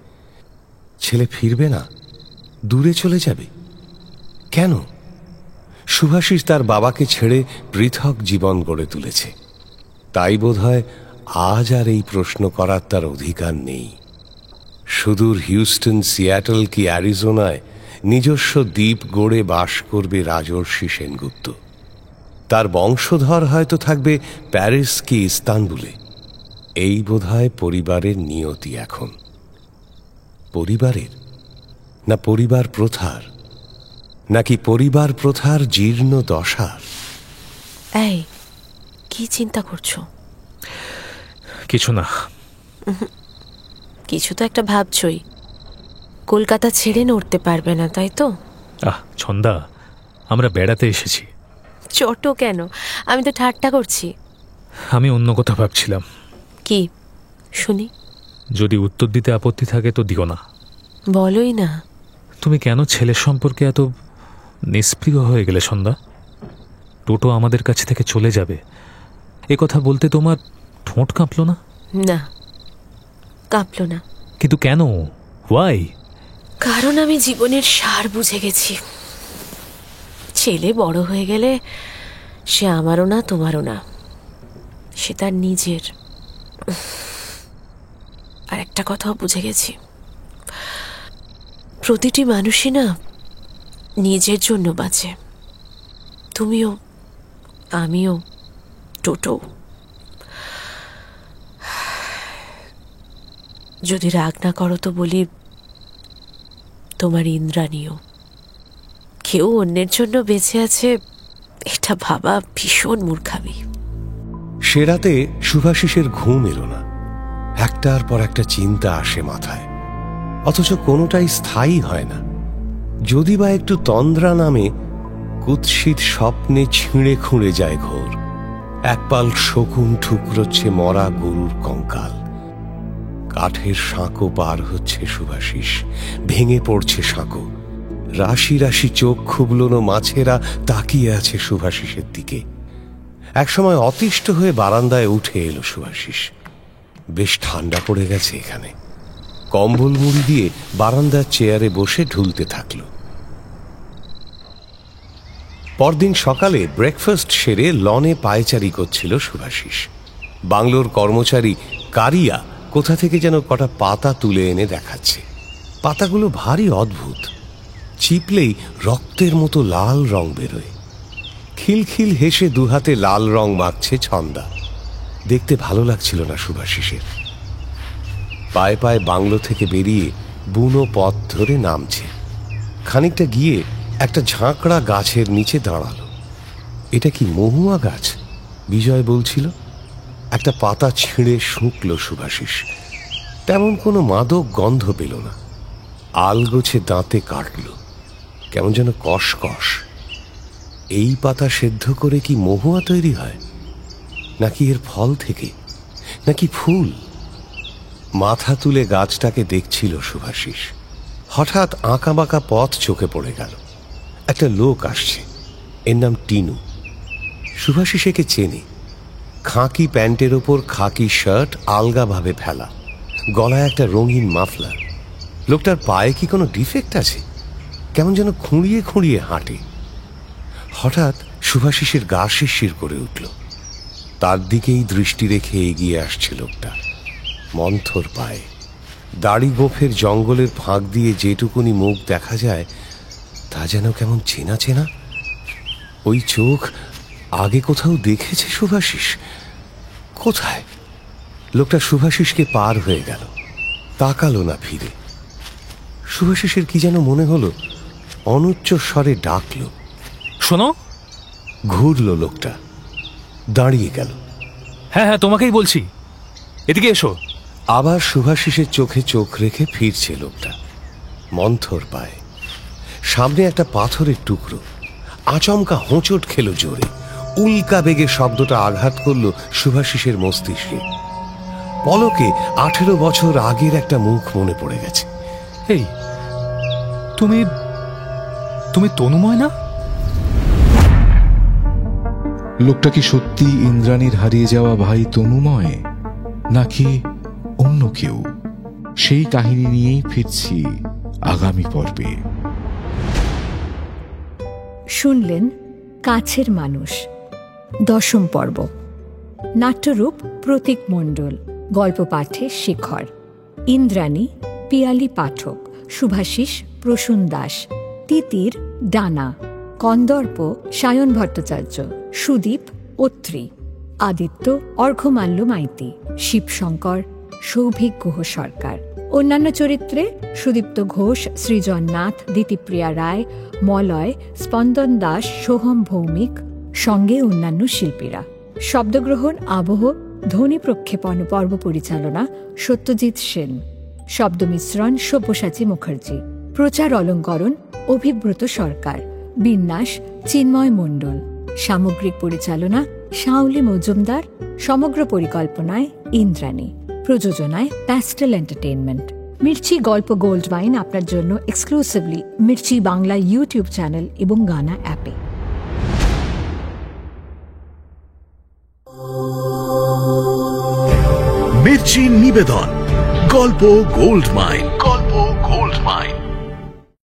ছেলে ফিরবে না, দূরে চলে যাবে কেন? শুভাশিস তার বাবাকে ছেড়ে পৃথক জীবন গড়ে তুলেছে, তাই বোধহয় আজ আর এই প্রশ্ন করার তার অধিকার নেই। সুদূর হিউস্টন, সিয়াটল কি অ্যারিজোনায় নিজস্ব দ্বীপ গড়ে বাস করবে রাজর্ষি সেনগুপ্ত। তার বংশধর হয়তো থাকবে প্যারিস কি ইস্তানবুলে। এই বোধহয় পরিবারের নিয়তি এখন। পরিবারের না পরিবার প্রথার, নাকি পরিবার প্রথার জীর্ণ দশার? এই কি চিন্তা করছো? কিছু না। কিছু তো একটা ভাবছই। কলকাতা ছেড়ে নড়তে পারবে না, তাই তো? ছন্দা, আমরা বেড়াতে এসেছি। ছোট কেন, আমি তো ঠাট্টা করছি। আমি অন্য কথা ভাবছিলাম। কি শুনি? যদি উত্তর দিতে আপত্তি থাকে তো দিও না। বলোই না। তুমি কেন ছেলের সম্পর্কে এত নিষ্প্রিয় হয়ে গেলে সন্ধ্যা? টোটো আমাদের কাছ থেকে চলে যাবে, এ কথা বলতে তোমার ঠোঁট কাঁপলো না? না, কাঁপলো না। কিন্তু কেন? ওয়াই? কারণ আমি জীবনের সার বুঝে গেছি। ছেলে বড় হয়ে গেলে সে আমারও না তোমারও না, সে তার নিজের। আর একটা কথাও বুঝে গেছি, প্রতিটি মানুষই না নিজের জন্য বাঁচে। তুমিও, আমিও, টোটো। যদি রাগ না করো তো বলি, তোমার ইন্দ্রাণীও। কেউ অন্যের জন্য বেঁচে আছে এটা ভাবা ভীষণ মূর্খামি। সে রাতে শুভাশিসের ঘুম এলো না। একটার পর একটা চিন্তা আসে মাথায়, অথচ কোনোটাই স্থায়ী হয় না। যদি বা একটু তন্দ্রা নামে, কুৎসিত স্বপ্নে ছিঁড়ে খুঁড়ে যায় ঘোর। একপাল শকুন ঠুকরোচ্ছে মরা গরুর কঙ্কাল। কাঠের সাঁকো পার হচ্ছে শুভাশিস, ভেঙে পড়ছে সাঁকো। রাশি রাশি চোখ খুবলোনো মাছেরা তাকিয়ে আছে শুভাশিসের দিকে। একসময় অতিষ্ঠ হয়ে বারান্দায় উঠে এলো শুভাশিস। বেশ ঠান্ডা পড়ে গেছে এখানে। কম্বল মুড়ি দিয়ে বারান্দার চেয়ারে বসে ঢুলতে থাকল। পরদিন সকালে ব্রেকফাস্ট সেরে লনে পায়চারি করছিল শুভাশিস। বাংলোর কর্মচারী কারিয়া কোথা থেকে যেন কটা পাতা তুলে এনে দেখাচ্ছে। পাতাগুলো ভারী অদ্ভুত, চিপলেই রক্তের মতো লাল রং বেরোয়। খিলখিল হেসে দুহাতে লাল রং মাখছে ছন্দা। দেখতে ভালো লাগছিল না শুভাশিসের। পায়ে পায়ে বাংলো থেকে বেরিয়ে বুনো পথ ধরে নামছে। খানিকটা গিয়ে একটা ঝাঁকড়া গাছের নিচে দাঁড়ালো। এটা কি মহুয়া গাছ? বিজয় বলছিল। একটা পাতা ছিঁড়ে শুঁকল শুভাশিস। তেমন কোনো মাদক গন্ধ পেল না। আলগোছে দাঁতে কাটল, কেমন যেন কষকষ। এই পাতা সেদ্ধ করে কি মহুয়া তৈরি হয়, নাকি এর ফল থেকে, নাকি ফুল? মাথা তুলে গাছটাকে দেখছিল শুভাশিস। হঠাৎ আঁকাবাঁকা পথ চোখে পড়ে গেল। একটা লোক আসছে, এর নাম টিনু। শুভাশিস একে চেনে। খাকি প্যান্টের ওপর খাকি শার্ট আলগাভাবে ফেলা, গলায় একটা রঙিন মাফলার। লোকটার পায়ে কি কোনো ডিফেক্ট আছে? কেমন যেন খুঁড়িয়ে খুঁড়িয়ে হাঁটে। হঠাৎ শুভাশিসের গা শিরশির করে উঠল। তার দিকেই দৃষ্টি রেখে এগিয়ে আসছে লোকটা, মন্থর পায়ে। দাড়ি গোফের জঙ্গলের ফাঁক দিয়ে যেটুকুনি মুখ দেখা যায় তা যেন কেমন চেনা চেনা। ওই চোখ আগে কোথাও দেখেছে শুভাশিস? কোথায়? লোকটা শুভাশিসকে পার হয়ে গেল, তাকালো না ফিরে। শুভাশিসের কি যেন মনে হলো, অনুচ্চ স্বরে ডাকলো, শোনো। ঘুরল লোকটা, দাঁড়িয়ে গেল। হ্যাঁ হ্যাঁ, তোমাকেই বলছি, এদিকে এসো। আবার শুভাশিসের চোখে চোখ রেখে ফিরছে লোকটা, মন্থর পায়ে। সামনে একটা পাথরের টুকরো, আচমকা হোঁচট খেলো জোরে। উল্কা বেগে শব্দটা আঘাত করলো শুভাশিসের মস্তিষ্কে। পলকে 18 বছর আগের একটা মুখ মনে পড়ে গেছে। এই তুমি তুমি তনুময় না? লোকটা কি সত্যি ইন্দ্রাণীর হারিয়ে যাওয়া ভাই তনুময়, নাকি অন্য কেউ? সেই কাহিনী নিয়েই ফিরছি আগামী পর্বে। শুনলেন কাছের মানুষ, 10ম পর্ব। নাট্যরূপ প্রতীক মণ্ডল, গল্প পাঠে শেখর, ইন্দ্রাণী পিয়ালি পাঠক, শুভাশিস প্রসূন দাস, তিতির ডানা, কন্দর্প সায়ন ভট্টাচার্য, সুদীপ অত্রি, আদিত্য অর্ঘ্যমাল্য মাইতি, শিবশঙ্কর সৌভিক গুহ সরকার। অন্যান্য চরিত্রে সুদীপ্ত ঘোষ, সৃজন নাথ, দিতিপ্রিয়া রায়, মলয়, স্পন্দন দাস, সোহম ভৌমিক, সঙ্গে অন্যান্য শিল্পীরা। শব্দগ্রহণ, আবহ, ধ্বনি প্রক্ষেপণ, পর্ব পরিচালনা সত্যজিৎ সেন। শব্দ মিশ্রণ সব্যসাচী মুখার্জি। প্রচার অলঙ্করণ অভিব্রত সরকার। বিন্যাস চিন্ময় মণ্ডল। সামগ্রিক পরিচালনা শাওলি মজুমদার। সমগ্র পরিকল্পনায় ইন্দ্রাণী। প্রযোজনায় প্যাস্টেল এন্টারটেইনমেন্ট। মির্চি গল্প গোল্ড মাইন আপনার জন্য exclusively Mirchi Bangla YouTube channel এবং গানা অ্যাপে। মির্চি নিবেদন গল্প গোল্ড মাইন।